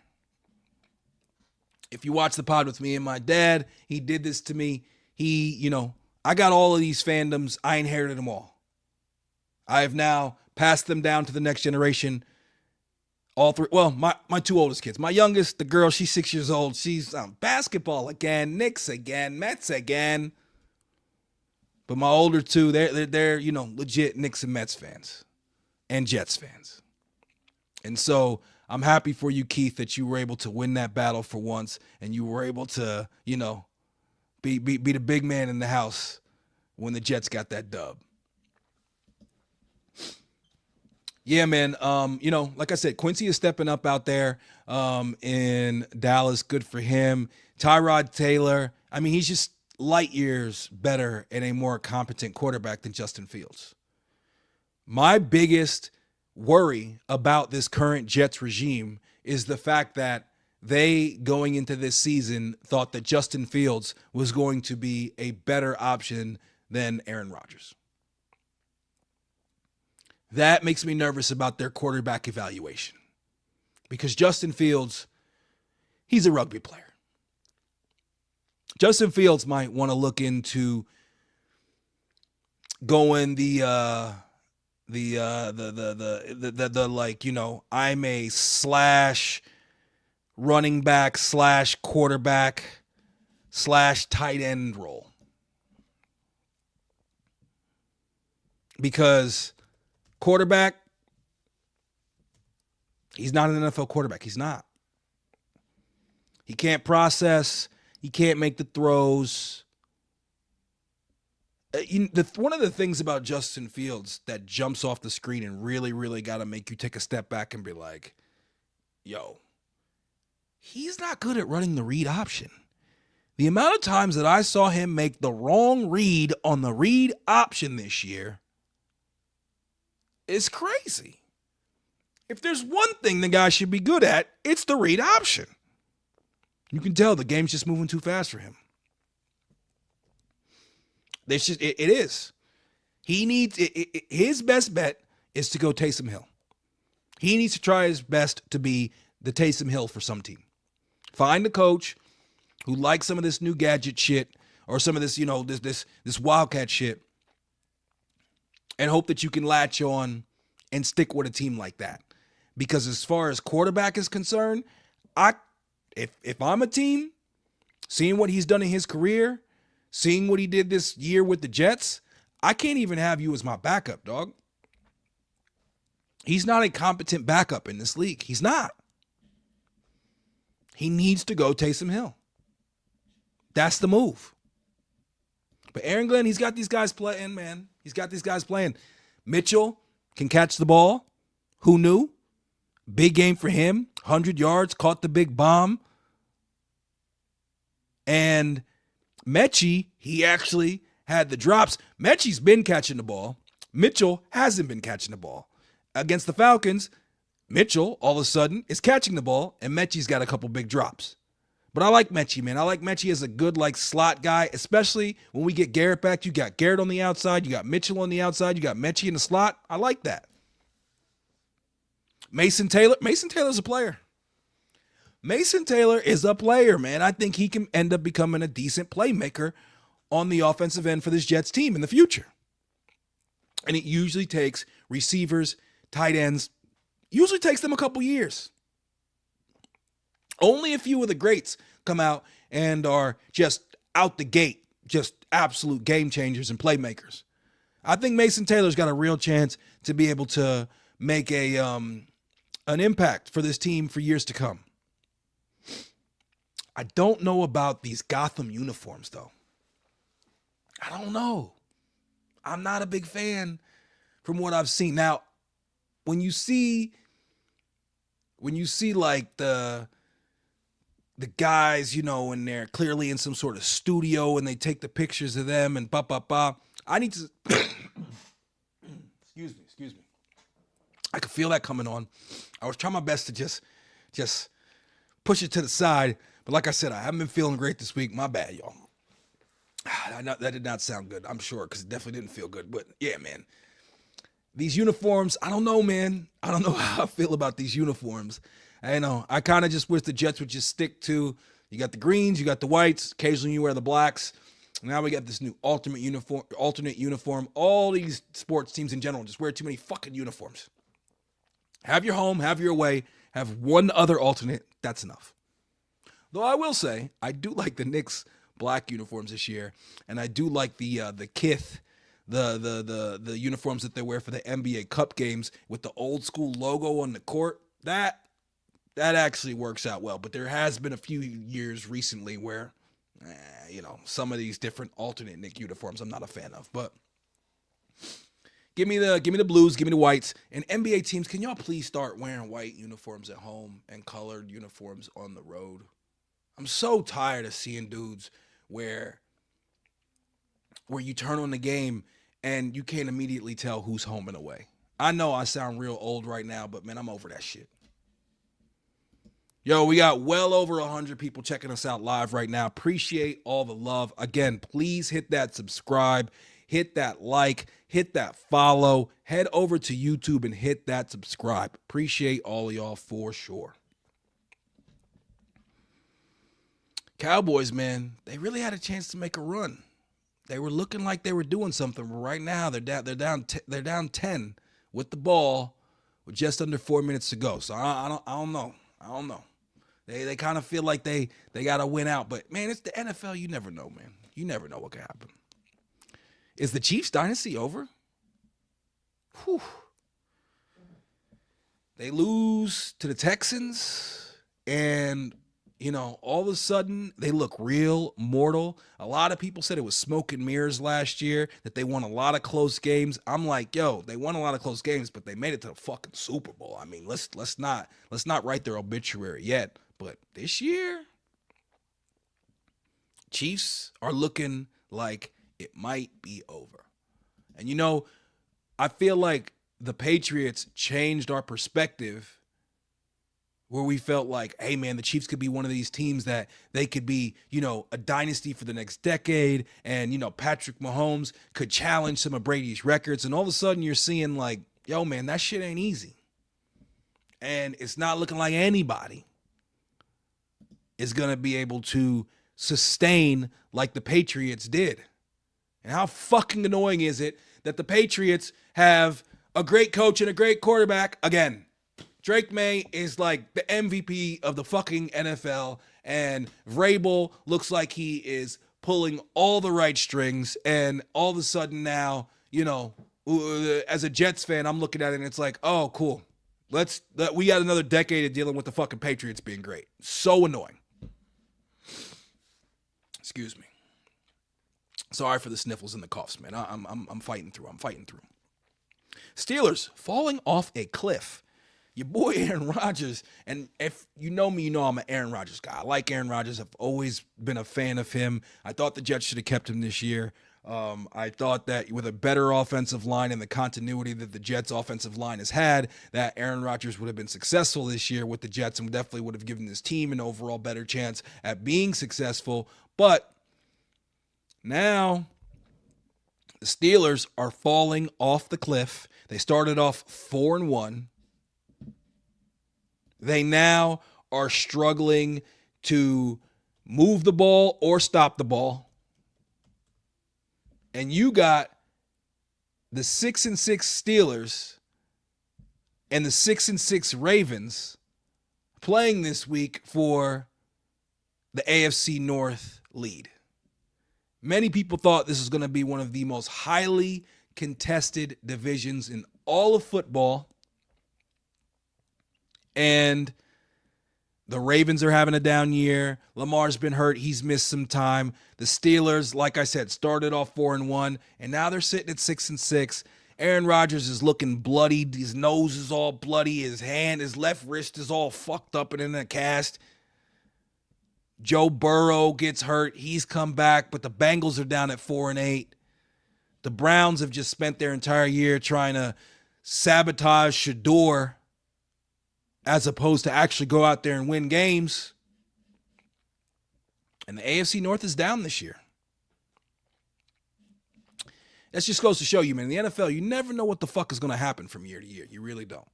A: If you watch the pod with me and my dad, he did this to me. I got all of these fandoms. I inherited them all. I have now passed them down to the next generation. All 3. Well, my 2 oldest kids. My youngest, the girl, she's 6 years old. She's on basketball again, Knicks again, Mets again. But my older 2, they're legit Knicks and Mets fans and Jets fans. And so I'm happy for you, Keith, that you were able to win that battle for once, and you were able to, be the big man in the house when the Jets got that dub. Yeah, man. Like I said, Quincy is stepping up out there in Dallas. Good for him. Tyrod Taylor, he's just light years better and a more competent quarterback than Justin Fields. My biggest worry about this current Jets regime is the fact that they, going into this season, thought that Justin Fields was going to be a better option than Aaron Rodgers. That makes me nervous about their quarterback evaluation because Justin Fields, he's a rugby player. Justin Fields might want to look into going the like, you know, I'm a slash running back slash quarterback slash tight end role. Because quarterback, he's not an NFL quarterback. He's not. He can't process. He can't make the throws. One of the things about Justin Fields that jumps off the screen and really, really got to make you take a step back and be like, yo, he's not good at running the read option. The amount of times that I saw him make the wrong read on the read option this year is crazy. If there's one thing the guy should be good at, it's the read option. You can tell the game's just moving too fast for him. It is. He needs his best bet is to go Taysom Hill. He needs to try his best to be the Taysom Hill for some team. Find a coach who likes some of this new gadget shit or some of this, you know, this wildcat shit, and hope that you can latch on and stick with a team like that. Because as far as quarterback is concerned, if I'm a team, seeing what he's done in his career, seeing what he did this year with the Jets, I can't even have you as my backup, dog. He's not a competent backup in this league. He's not. He needs to go Taysom Hill. That's the move. But Aaron Glenn, he's got these guys playing, man. He's got these guys playing. Mitchell can catch the ball. Who knew? Big game for him. 100 yards, caught the big bomb. And Mechie, he actually had the drops. Mechie's been catching the ball. Mitchell hasn't been catching the ball. Against the Falcons, Mitchell, all of a sudden, is catching the ball, and Mechie's got a couple big drops. But I like Mechie, man. I like Mechie as a good, like, slot guy, especially when we get Garrett back. You got Garrett on the outside. You got Mitchell on the outside. You got Mechie in the slot. I like that. Mason Taylor's a player. Mason Taylor is a player, man. I think he can end up becoming a decent playmaker on the offensive end for this Jets team in the future. And it usually takes receivers, tight ends, usually takes them a couple years. Only a few of the greats come out and are just out the gate, just absolute game changers and playmakers. I think Mason Taylor's got a real chance to be able to make an impact for this team for years to come. I don't know about these Gotham uniforms, though. I don't know. I'm not a big fan from what I've seen. Now, when you see like the guys, you know, and they're clearly in some sort of studio and they take the pictures of them and I need to excuse me. I could feel that coming on. I was trying my best to just push it to the side. But like I said, I haven't been feeling great this week. My bad, y'all. That did not sound good, I'm sure, because it definitely didn't feel good. But yeah, man. These uniforms, I don't know, man. I don't know how I feel about these uniforms. I kind of just wish the Jets would just stick to, you got the greens, you got the whites, occasionally you wear the blacks. Now we got this new alternate uniform. All these sports teams in general just wear too many fucking uniforms. Have your home, have your away, have one other alternate. That's enough. Though I will say, I do like the Knicks black uniforms this year, and I do like the Kith, the uniforms that they wear for the NBA Cup games with the old school logo on the court. That actually works out well. But there has been a few years recently where, some of these different alternate Knick uniforms I'm not a fan of. But give me the blues, give me the whites. And NBA teams, can y'all please start wearing white uniforms at home and colored uniforms on the road? I'm so tired of seeing dudes where you turn on the game and you can't immediately tell who's home and away. I know I sound real old right now, but man, I'm over that shit. Yo, we got well over 100 people checking us out live right now. Appreciate all the love. Again, please hit that subscribe, hit that like, hit that follow. Head over to YouTube and hit that subscribe. Appreciate all of y'all for sure. Cowboys, man, they really had a chance to make a run. They were looking like they were doing something, but right now they're down 10 with the ball with just under 4 minutes to go. So I don't know. They kind of feel like they got to win out, but man, it's the NFL. You never know, man. You never know what can happen. Is the Chiefs dynasty over? Whew. They lose to the Texans, and all of a sudden they look real mortal. A lot of people said it was smoke and mirrors last year, that they won a lot of close games. I'm like, yo, they won a lot of close games, but they made it to the fucking Super Bowl. I mean, let's not write their obituary yet. But this year, Chiefs are looking like it might be over. And I feel like the Patriots changed our perspective, where we felt like, hey, man, the Chiefs could be one of these teams that they could be, a dynasty for the next decade. And, Patrick Mahomes could challenge some of Brady's records. And all of a sudden you're seeing like, yo, man, that shit ain't easy. And it's not looking like anybody is going to be able to sustain like the Patriots did. And how fucking annoying is it that the Patriots have a great coach and a great quarterback again? Drake May is like the MVP of the fucking NFL, and Vrabel looks like he is pulling all the right strings, and all of a sudden now, as a Jets fan, I'm looking at it and it's like, oh, cool. We got another decade of dealing with the fucking Patriots being great. So annoying. Excuse me. Sorry for the sniffles and the coughs, man. I'm fighting through. Steelers falling off a cliff. Your boy Aaron Rodgers, and if you know me, I'm an Aaron Rodgers guy. I like Aaron Rodgers. I've always been a fan of him. I thought the Jets should have kept him this year. I thought that with a better offensive line and the continuity that the Jets offensive line has had, that Aaron Rodgers would have been successful this year with the Jets and definitely would have given this team an overall better chance at being successful. But now the Steelers are falling off the cliff. They started off 4-1. They now are struggling to move the ball or stop the ball. And you got the 6-6 Steelers and the 6-6 Ravens playing this week for the AFC North lead. Many people thought this was going to be one of the most highly contested divisions in all of football. And the Ravens are having a down year. Lamar's been hurt. He's missed some time. The Steelers, like I said, started off 4-1, and now they're sitting at 6-6. Aaron Rodgers is looking bloodied. His nose is all bloody. His left wrist is all fucked up and in a cast. Joe Burrow gets hurt. He's come back, but the Bengals are down at 4-8. The Browns have just spent their entire year trying to sabotage Shador as opposed to actually go out there and win games. And the AFC North is down this year. That just goes to show you, man, in the NFL, you never know what the fuck is going to happen from year to year. You really don't.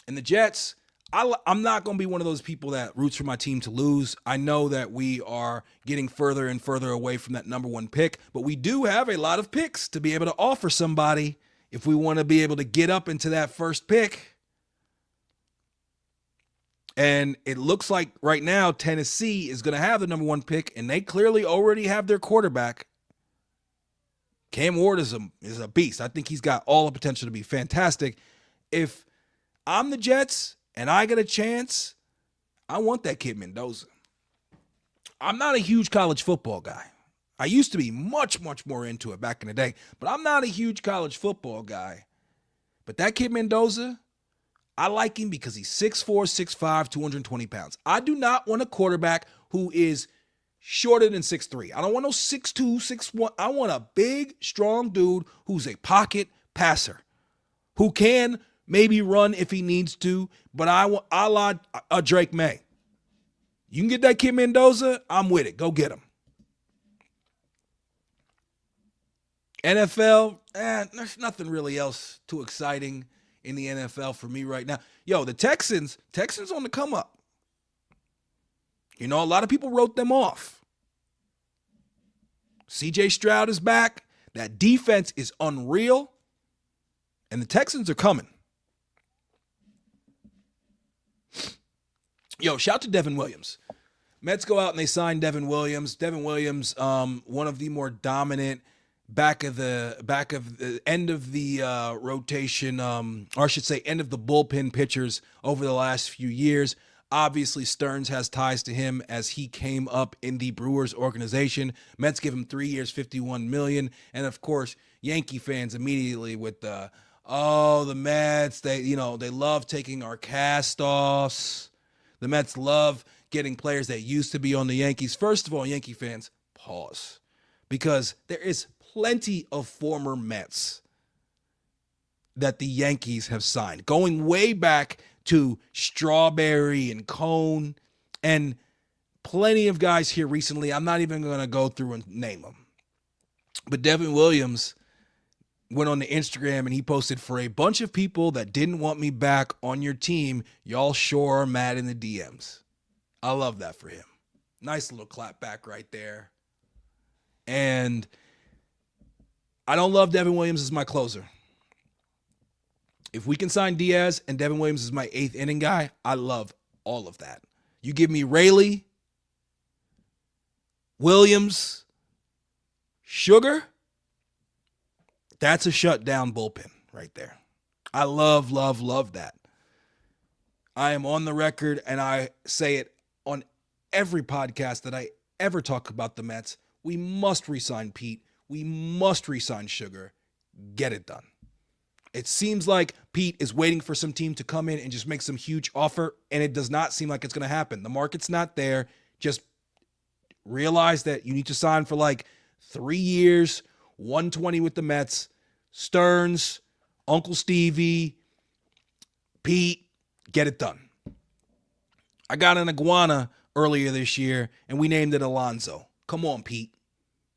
A: And the Jets, I'm not going to be one of those people that roots for my team to lose. I know that we are getting further and further away from that number one pick, but we do have a lot of picks to be able to offer somebody if we want to be able to get up into that first pick. And it looks like right now Tennessee is going to have the number one pick, and they clearly already have their quarterback. Cam Ward is a beast. I think he's got all the potential to be fantastic. If I'm the Jets and I get a chance, I want that kid Mendoza. I'm not a huge college football guy. I used to be much, much more into it back in the day, but I'm not a huge college football guy. But that kid Mendoza, I like him because he's 6'4", 6'5", 220 pounds. I do not want a quarterback who is shorter than 6'3". I don't want no 6'2", 6'1". I want a big, strong dude who's a pocket passer, who can maybe run if he needs to, but I want a la Drake May. You can get that kid Mendoza, I'm with it. Go get him. NFL, there's nothing really else too exciting in the NFL for me right now. Yo, the Texans on the come up. A lot of people wrote them off. CJ Stroud is back. That defense is unreal. And the Texans are coming. Shout to Devin Williams. Mets go out and they sign Devin Williams. Devin Williams, one of the more dominant back of the end of the rotation, or I should say end of the bullpen pitchers over the last few years. Obviously, Stearns has ties to him as he came up in the Brewers organization. Mets give him 3 years, $51 million. And of course, Yankee fans immediately with the Mets, they love taking our cast-offs. The Mets love getting players that used to be on the Yankees. First of all, Yankee fans, pause. Because there is plenty of former Mets that the Yankees have signed. Going way back to Strawberry and Cone, and plenty of guys here recently. I'm not even going to go through and name them. But Devin Williams went on the Instagram and he posted, "For a bunch of people that didn't want me back on your team, y'all sure are mad in the DMs." I love that for him. Nice little clap back right there. And I don't love Devin Williams as my closer. If we can sign Diaz and Devin Williams is my 8th inning guy, I love all of that. You give me Rayleigh, Williams, Sugar, that's a shutdown bullpen right there. I love, love, love that. I am on the record, and I say it on every podcast that I ever talk about the Mets. We must re-sign Pete. We must re-sign Sugar. Get it done. It seems like Pete is waiting for some team to come in and just make some huge offer, and it does not seem like it's going to happen. The market's not there. Just realize that you need to sign for like 3 years, 120 with the Mets, Stearns, Uncle Stevie, Pete, get it done. I got an iguana earlier this year, and we named it Alonzo. Come on, Pete.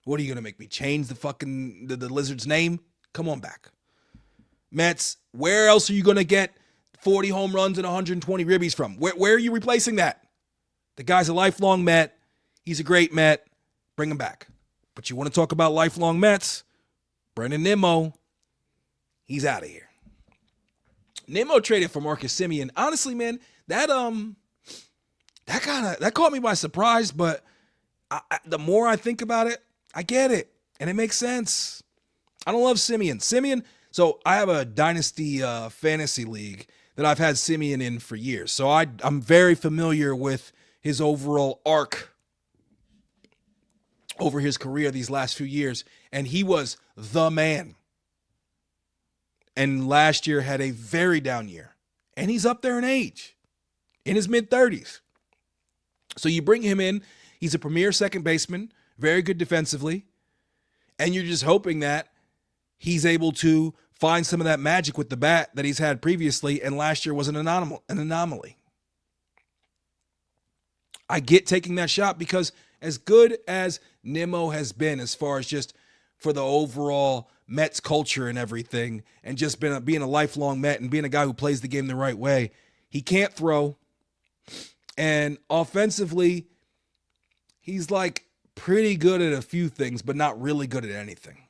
A: What are you going to make me change the lizard's name? Come on back. Mets, where else are you going to get 40 home runs and 120 ribbies from? Where are you replacing that? The guy's a lifelong Met. He's a great Met. Bring him back. But you want to talk about lifelong Mets? Brendan Nimmo, he's out of here. Nimmo traded for Marcus Semien. Honestly, man, that caught me by surprise, but the more I think about it, I get it, and it makes sense. I don't love Semien. So I have a dynasty fantasy league that I've had Semien in for years. So I'm very familiar with his overall arc over his career these last few years. And he was the man. And last year had a very down year. And he's up there in age, in his mid-30s. So you bring him in. He's a premier second baseman, very good defensively. And you're just hoping that he's able to find some of that magic with the bat that he's had previously, and last year was an anomaly. I get taking that shot because as good as Nimmo has been as far as just for the overall Mets culture and everything, and just being a lifelong Met and being a guy who plays the game the right way, he can't throw. And offensively, he's like pretty good at a few things, but not really good at anything.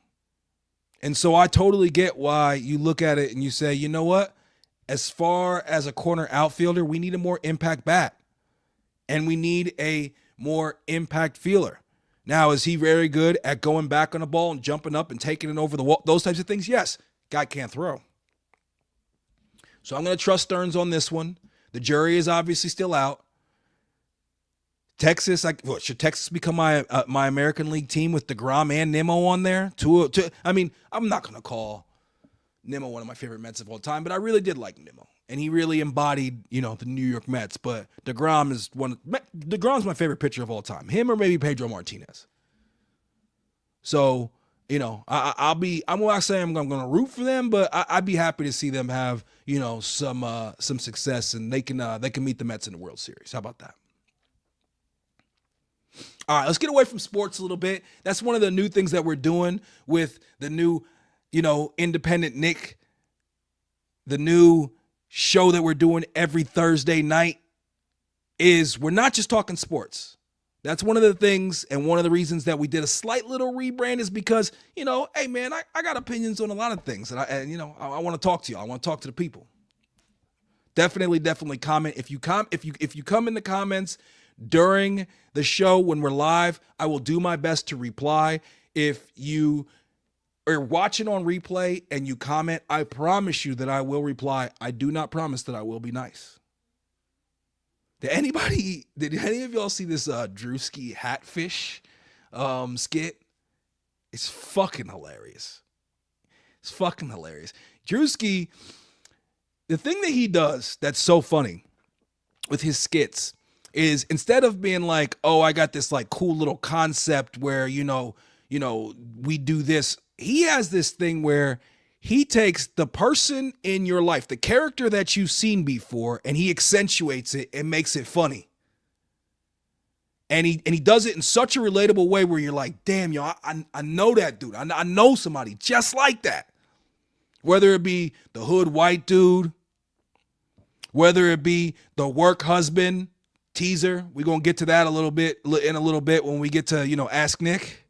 A: And so I totally get why you look at it and you say, you know what? As far as a corner outfielder, we need a more impact bat. And we need a more impact feeler. Now, is he very good at going back on a ball and jumping up and taking it over the wall? Those types of things? Yes. Guy can't throw. So I'm going to trust Stearns on this one. The jury is obviously still out. Texas, should Texas become my American League team with DeGrom and Nimmo on there? I'm not going to call Nimmo one of my favorite Mets of all time, but I really did like Nimmo. And he really embodied, the New York Mets. But DeGrom's my favorite pitcher of all time. Him or maybe Pedro Martinez. So, I'm not saying I'm going to root for them, but I'd be happy to see them have, some success, and they can meet the Mets in the World Series. How about that? All right, let's get away from sports a little bit. That's one of the new things that we're doing with the new, Independent Nick, the new show that we're doing every Thursday night. is we're not just talking sports. That's one of the things and one of the reasons that we did a slight little rebrand is because, hey man, I got opinions on a lot of things and I want to talk to you. I want to talk to the people. Definitely comment. If you come in the comments during the show when we're live, I will do my best to reply. If you are watching on replay and you comment, I promise you that I will reply. I do not promise that I will be nice. Did any of y'all see this Drewski Hatfish skit? It's fucking hilarious. Drewski, the thing that he does that's so funny with his skits is instead of being like, oh, I got this like cool little concept where, we do this. He has this thing where he takes the person in your life, the character that you've seen before, and he accentuates it and makes it funny. And he does it in such a relatable way where you're like, damn, yo, I know that dude. I know somebody just like that. Whether it be the hood white dude, whether it be the work husband teaser. We're going to get to that in a little bit when we get to, Ask Nick.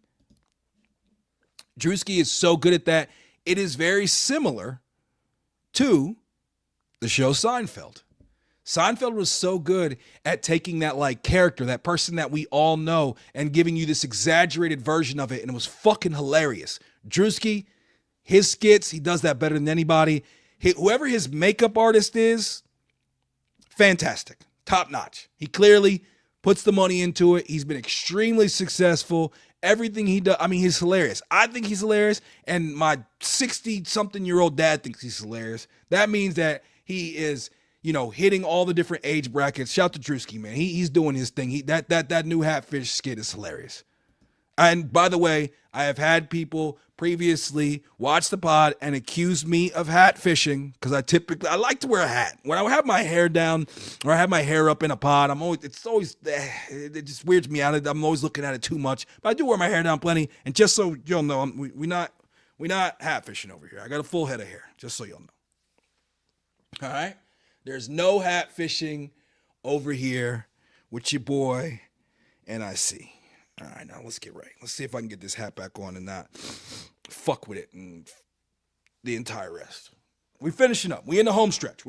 A: Drewski is so good at that. It is very similar to the show Seinfeld. Seinfeld was so good at taking that like character, that person that we all know, and giving you this exaggerated version of it, and it was fucking hilarious. Drewski, his skits, he does that better than anybody. Whoever his makeup artist is, fantastic, top notch. He clearly puts the money into it. He's been extremely successful. Everything he does, he's hilarious. I think he's hilarious, and my 60-something-year-old dad thinks he's hilarious. That means that he is, hitting all the different age brackets. Shout to Drewski, man. He's doing his thing. That new Hatfish skit is hilarious. And by the way, I have had people previously watch the pod and accuse me of hat fishing because I like to wear a hat. When I have my hair down or I have my hair up in a pod, it just weirds me out. I'm always looking at it too much. But I do wear my hair down plenty. And just so you'll know, we're not hat fishing over here. I got a full head of hair, just so you'll know. All right? There's no hat fishing over here with your boy N.I.C. All right, now let's get right. Let's see if I can get this hat back on and not fuck with it and the entire rest. We finishing up. We in the home stretch.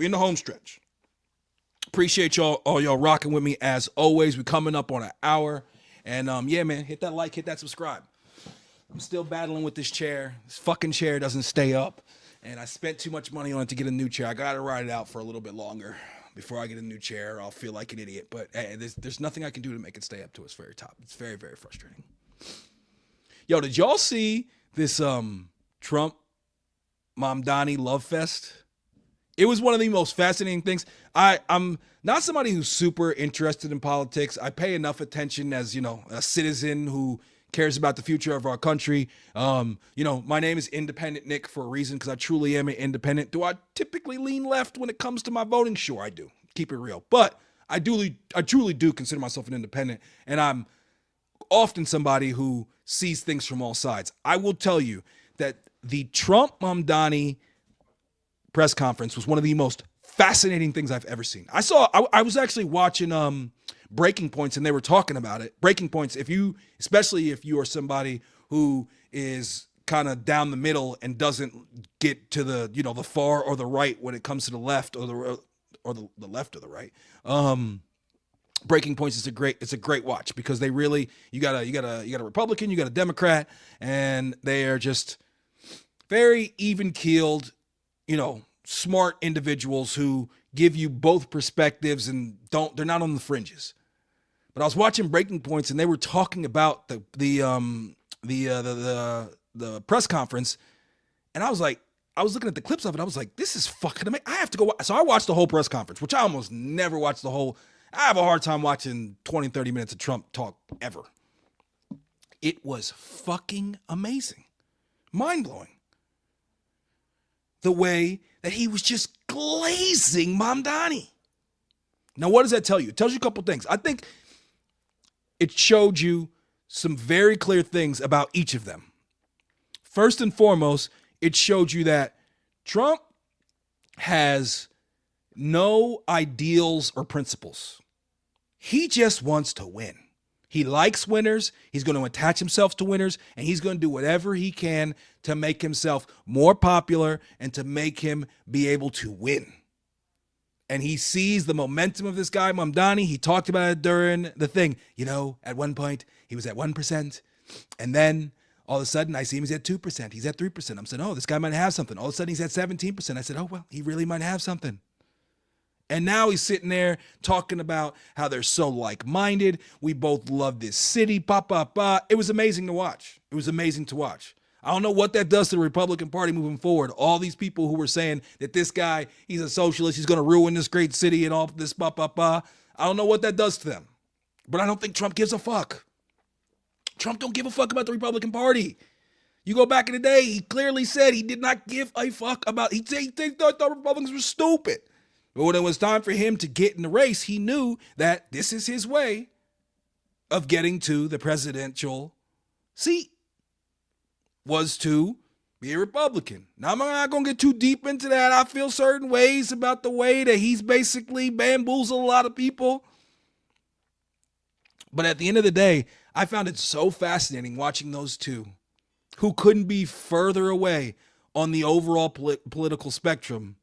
A: Appreciate all y'all rocking with me as always. We coming up on an hour. And yeah, man, hit that like, hit that subscribe. I'm still battling with this chair. This fucking chair doesn't stay up. And I spent too much money on it to get a new chair. I got to ride it out for a little bit longer. Before I get a new chair, I'll feel like an idiot. But hey, there's nothing I can do to make it stay up to its very top. It's very, very frustrating. Yo, did y'all see this Trump Mamdani love fest? It was one of the most fascinating things. I'm not somebody who's super interested in politics. I pay enough attention as, a citizen who cares about the future of our country. My name is Independent Nick for a reason because I truly am an independent. Do I typically lean left when it comes to my voting? Sure, I do. Keep it real. But I truly do consider myself an independent, and I'm often somebody who sees things from all sides. I will tell you that the Trump Mamdani press conference was one of the most fascinating things I've ever seen. I was actually watching Breaking Points, and they were talking about it. Breaking Points, especially if you are somebody who is kind of down the middle and doesn't get to the, the far or the right when it comes to the left or the left or the right. Breaking Points is a great watch because they really, you got a Republican, you got a Democrat, and they are just very even-keeled, smart individuals who give you both perspectives and they're not on the fringes. But I was watching Breaking Points and they were talking about the press conference, and I was looking at the clips of it. I was like, this is fucking amazing. I have to go. So I watched the whole press conference, which I almost never watch the whole. I have a hard time watching 20, 30 minutes of Trump talk ever. It was fucking amazing. Mind-blowing. The way that he was just glazing Mamdani. Now, what does that tell you? It tells you a couple things. I think it showed you some very clear things about each of them. First and foremost, it showed you that Trump has no ideals or principles. He just wants to win. He likes winners. He's going to attach himself to winners, and he's going to do whatever he can to make himself more popular and to make him be able to win. And he sees the momentum of this guy, Mamdani. He talked about it during the thing. At one point, he was at 1%. And then all of a sudden, I see him, he's at 2%. He's at 3%. I'm saying, oh, this guy might have something. All of a sudden, he's at 17%. I said, oh, well, he really might have something. And now he's sitting there talking about how they're so like-minded. We both love this city. It was amazing to watch. It was amazing to watch. I don't know what that does to the Republican Party moving forward. All these people who were saying that this guy, he's a socialist, he's going to ruin this great city and all this, I don't know what that does to them. But I don't think Trump gives a fuck. Trump don't give a fuck about the Republican Party. You go back in the day, he clearly said he did not give a fuck about, he thought the Republicans were stupid. But when it was time for him to get in the race, he knew that this is his way of getting to the presidential seat, was to be a Republican. Now, I'm not going to get too deep into that. I feel certain ways about the way that he's basically bamboozled a lot of people. But at the end of the day, I found it so fascinating watching those two who couldn't be further away on the overall political spectrum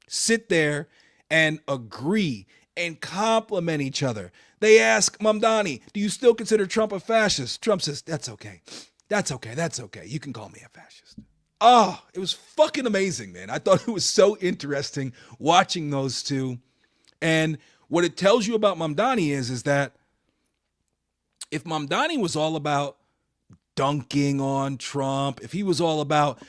A: sit there and agree and compliment each other. They ask Mamdani, do you still consider Trump a fascist? Trump says, that's okay. That's okay. You can call me a fascist. Oh, it was fucking amazing, man. I thought it was so interesting watching those two. And what it tells you about Mamdani is that if Mamdani was all about dunking on Trump, if he was all about,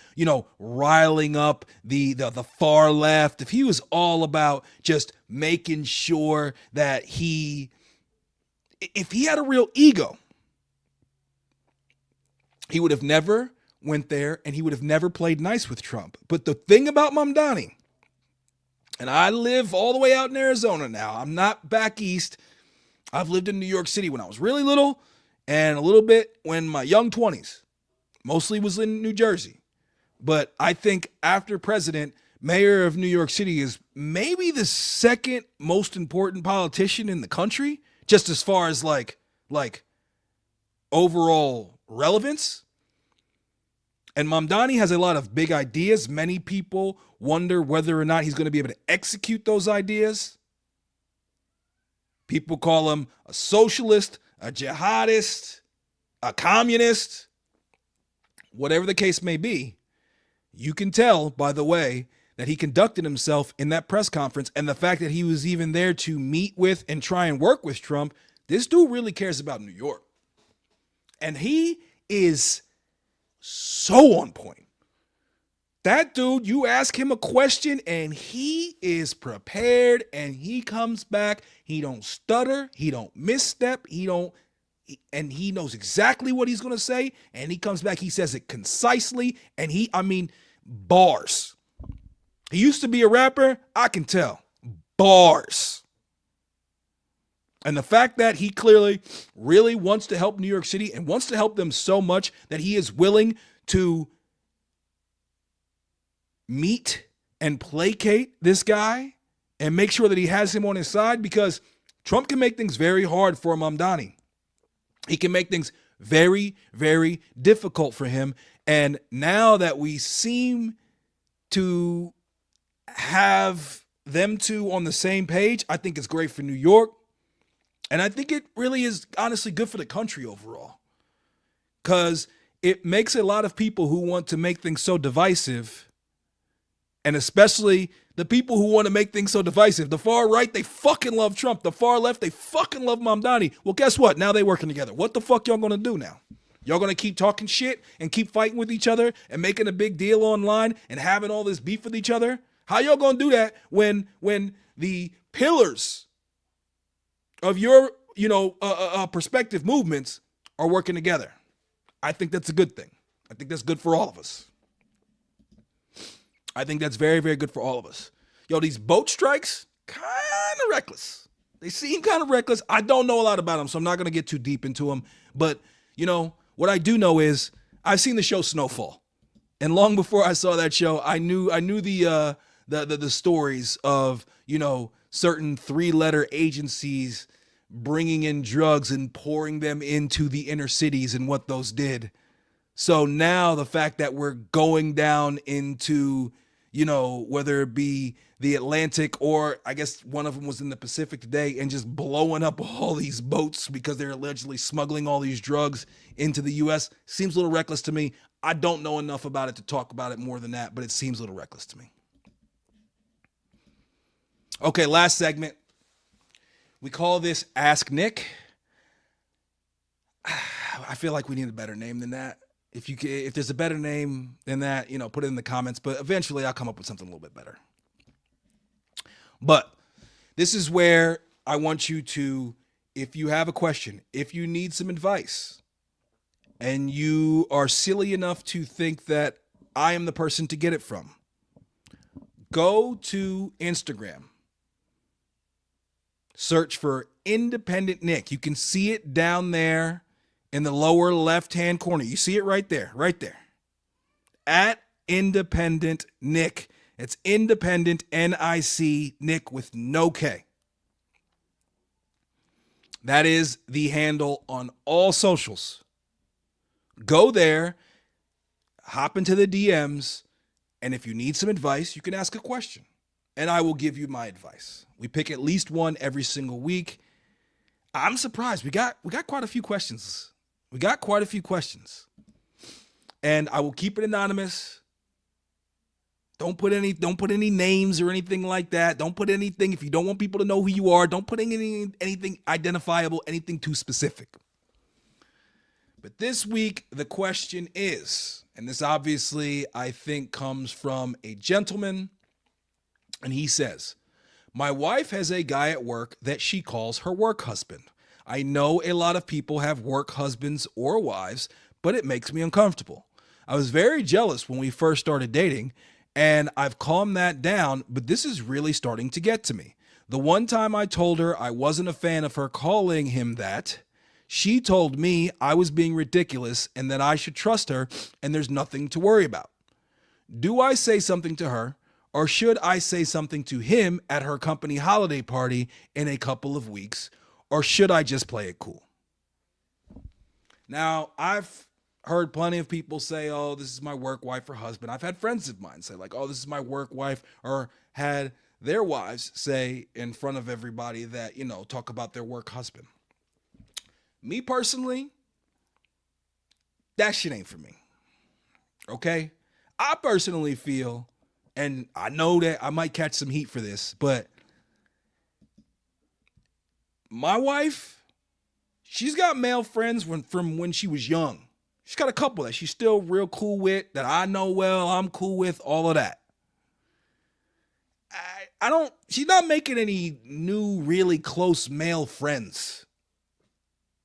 A: riling up the far left, if he was all about just making sure that if he had a real ego, he would have never went there and he would have never played nice with Trump. But the thing about Mamdani, and I live all the way out in Arizona now, I'm not back east. I've lived in New York City when I was really little and a little bit when my young 20s, mostly was in New Jersey. But I think after president, mayor of New York City is maybe the second most important politician in the country, just as far as like overall relevance. And Mamdani has a lot of big ideas. Many people wonder whether or not he's going to be able to execute those ideas. People call him a socialist, a jihadist, a communist, whatever the case may be. You can tell by the way that he conducted himself in that press conference and the fact that he was even there to meet with and try and work with Trump. This dude really cares about New York. And he is so on point. That dude, you ask him a question and he is prepared and he comes back. He don't stutter. He don't misstep. And he knows exactly what he's going to say. And he comes back. He says it concisely. And bars. He used to be a rapper. I can tell. Bars. And the fact that he clearly really wants to help New York City and wants to help them so much that he is willing to meet and placate this guy and make sure that he has him on his side, because Trump can make things very hard for Mamdani. He can make things very, very difficult for him. And now that we seem to have them two on the same page, I think it's great for New York. And I think it really is honestly good for the country overall, because it makes a lot of people who want to make things so divisive, and especially the people who want to make things so divisive. The far right, they fucking love Trump. The far left, they fucking love Mamdani. Well, guess what? Now they working together. What the fuck y'all going to do now? Y'all going to keep talking shit and keep fighting with each other and making a big deal online and having all this beef with each other? How y'all going to do that when the pillars of your, perspective movements are working together? I think that's a good thing. I think that's good for all of us. I think that's very, very good for all of us. These boat strikes, kind of reckless. They seem kind of reckless. I don't know a lot about them, so I'm not going to get too deep into them. But, what I do know is I've seen the show Snowfall. And long before I saw that show, I knew the stories of, certain 3-letter agencies bringing in drugs and pouring them into the inner cities and what those did. So now the fact that we're going down into, whether it be the Atlantic or I guess one of them was in the Pacific today, and just blowing up all these boats because they're allegedly smuggling all these drugs into the U.S. seems a little reckless to me. I don't know enough about it to talk about it more than that, but it seems a little reckless to me. Okay, last segment. We call this Ask Nick. I feel like we need a better name than that. If there's a better name than that, put it in the comments. But eventually I'll come up with something a little bit better. But this is where I want you to, if you have a question, if you need some advice, and you are silly enough to think that I am the person to get it from, go to Instagram. Search for Independent Nick. You can see it down there in the lower left-hand corner. You see it right there, At Independent Nick. It's Independent, N.I.C, Nick with no K. That is the handle on all socials. Go there, hop into the DMs, and if you need some advice, you can ask a question, and I will give you my advice. We pick at least one every single week. I'm surprised. We got quite a few questions. And I will keep it anonymous. Don't put any names or anything like that. Don't put anything, if you don't want people to know who you are, don't put anything identifiable, anything too specific. But this week, the question is, and this obviously I think comes from a gentleman, and he says, my wife has a guy at work that she calls her work husband. I know a lot of people have work husbands or wives, but it makes me uncomfortable. I was very jealous when we first started dating, and I've calmed that down, but this is really starting to get to me. The one time I told her I wasn't a fan of her calling him that, she told me I was being ridiculous and that I should trust her and there's nothing to worry about. Do I say something to her? Or should I say something to him at her company holiday party in a couple of weeks? Or should I just play it cool? Now, I've heard plenty of people say, oh, this is my work wife or husband. I've had friends of mine say like, oh, this is my work wife, or had their wives say in front of everybody that, talk about their work husband. Me personally, that shit ain't for me. Okay? I personally feel, and I know that I might catch some heat for this, but my wife, she's got male friends from when she was young. She's got a couple that she's still real cool with, that I know well, I'm cool with, all of that. She's not making any new, really close male friends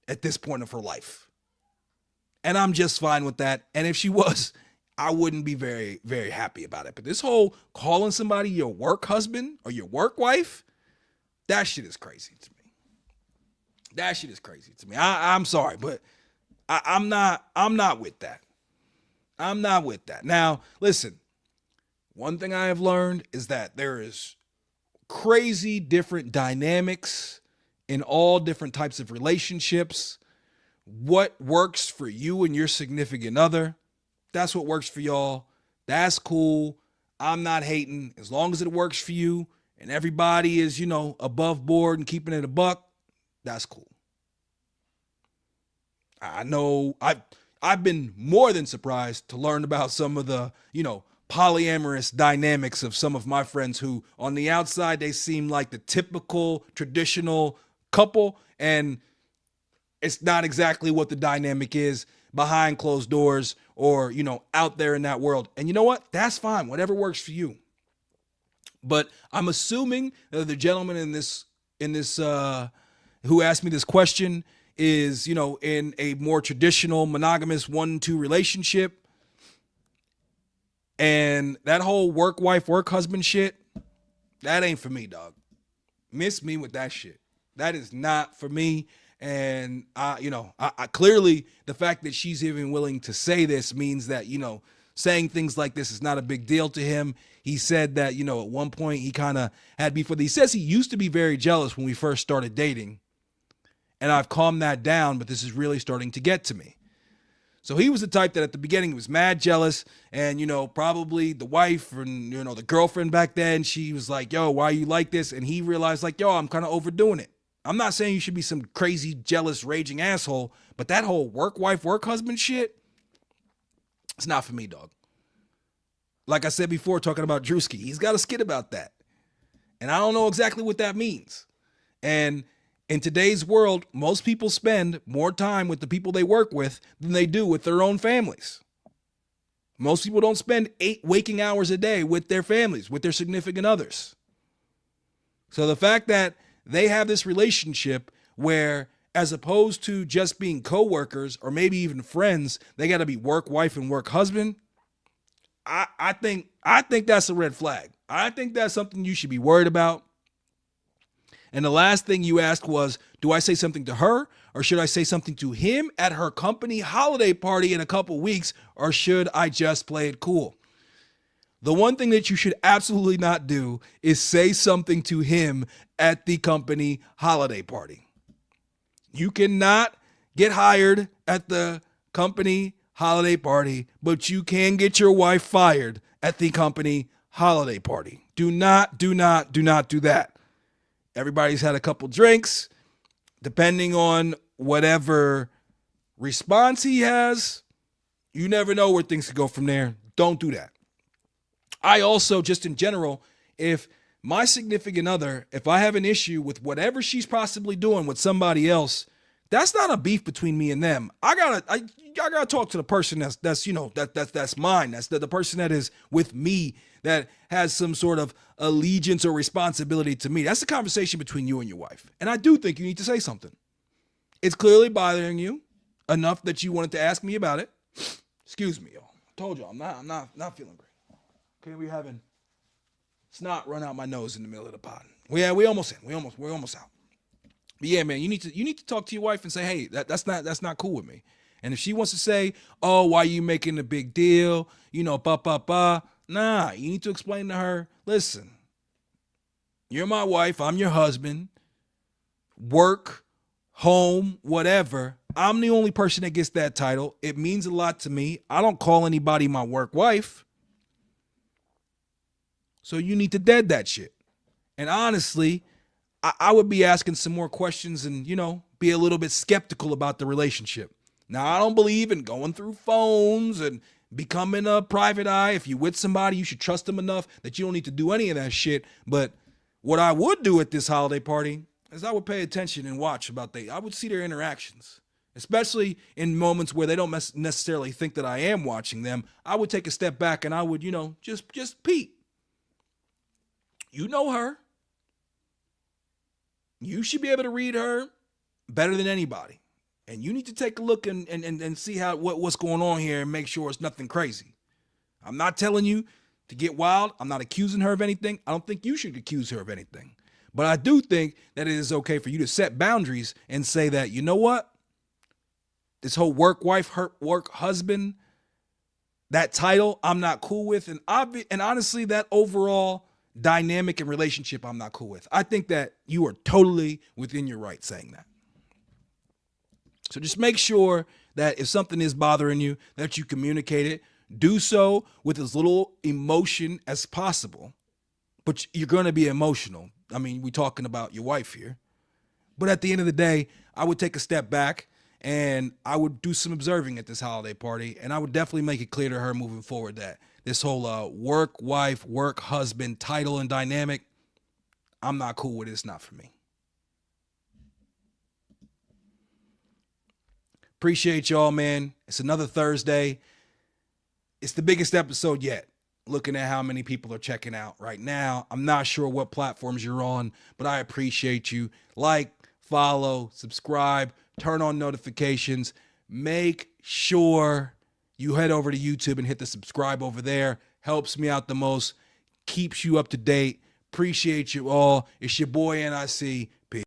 A: at this point of her life. And I'm just fine with that. And if she was, I wouldn't be very, very happy about it. But this whole calling somebody your work husband or your work wife, that shit is crazy to me. I'm sorry, but I'm not with that. I'm not with that. Now, listen, one thing I have learned is that there is crazy different dynamics in all different types of relationships. What works for you and your significant other, that's what works for y'all. That's cool. I'm not hating. As long as it works for you and everybody is, above board and keeping it a buck, that's cool. I know I've been more than surprised to learn about some of the, polyamorous dynamics of some of my friends who on the outside, they seem like the typical traditional couple, and it's not exactly what the dynamic is behind closed doors or, out there in that world. And you know what? That's fine. Whatever works for you. But I'm assuming that the gentleman in this who asked me this question is, in a more traditional monogamous 1-2 relationship. And that whole work wife, work husband shit, that ain't for me, dog. Miss me with that shit. That is not for me. And I clearly, the fact that she's even willing to say this means that, saying things like this is not a big deal to him. He said that, at one point he kind of had beef with, he says he used to be very jealous when we first started dating. And I've calmed that down, but this is really starting to get to me. So he was the type that at the beginning was mad jealous, and, probably the wife and, the girlfriend back then, she was like, yo, why you like this? And he realized like, yo, I'm kind of overdoing it. I'm not saying you should be some crazy, jealous, raging asshole, but that whole work wife, work husband shit, it's not for me, dog. Like I said before, talking about Drewski, he's got a skit about that. And I don't know exactly what that means. And in today's world, most people spend more time with the people they work with than they do with their own families. Most people don't spend 8 waking hours a day with their families, with their significant others. So the fact that they have this relationship where, as opposed to just being coworkers or maybe even friends, they got to be work wife and work husband, I think that's a red flag. I think that's something you should be worried about. And the last thing you asked was, do I say something to her or should I say something to him at her company holiday party in a couple weeks, or should I just play it cool? The one thing that you should absolutely not do is say something to him at the company holiday party. You cannot get hired at the company holiday party, but you can get your wife fired at the company holiday party. Do not do that. Everybody's had a couple drinks. Depending on whatever response he has, you never know where things could go from there. Don't do that. I also, just in general, if my significant other, if I have an issue with whatever she's possibly doing with somebody else, that's not a beef between me and them. I gotta talk to the person that's mine. That's the person that is with me, that has some sort of allegiance or responsibility to me. That's a conversation between you and your wife. And I do think you need to say something. It's clearly bothering you enough that you wanted to ask me about it. Excuse me, y'all. I told you I'm not feeling great. Okay, we having snot run out my nose in the middle of the pod. We almost in. We're almost out. But yeah, man, you need to talk to your wife and say, hey, that's not cool with me. And if she wants to say, oh, why are you making a big deal? Nah, you need to explain to her, listen, you're my wife, I'm your husband, work, home, whatever. I'm the only person that gets that title. It means a lot to me. I don't call anybody my work wife. So you need to dead that shit. And honestly, I would be asking some more questions and, be a little bit skeptical about the relationship. Now, I don't believe in going through phones and becoming a private eye. If you're with somebody, you should trust them enough that you don't need to do any of that shit. But what I would do at this holiday party is I would pay attention and watch I would see their interactions, especially in moments where they don't necessarily think that I am watching them. I would take a step back and I would, just peep. You know her. You should be able to read her better than anybody. And you need to take a look and see what's going on here and make sure it's nothing crazy. I'm not telling you to get wild. I'm not accusing her of anything. I don't think you should accuse her of anything. But I do think that it is okay for you to set boundaries and say that, you know what? This whole work wife, work husband, that title, I'm not cool with. And honestly, that overall dynamic and relationship, I'm not cool with. I think that you are totally within your right saying that. So just make sure that if something is bothering you, that you communicate it. Do so with as little emotion as possible. But you're going to be emotional. I mean, we're talking about your wife here. But at the end of the day, I would take a step back and I would do some observing at this holiday party. And I would definitely make it clear to her moving forward that this whole work wife, work husband title and dynamic, I'm not cool with it. It's not for me. Appreciate y'all, man. It's another Thursday. It's the biggest episode yet. Looking at how many people are checking out right now. I'm not sure what platforms you're on, but I appreciate you. Like, follow, subscribe, turn on notifications. Make sure you head over to YouTube and hit the subscribe over there. Helps me out the most. Keeps you up to date. Appreciate you all. It's your boy N.I.C. Peace.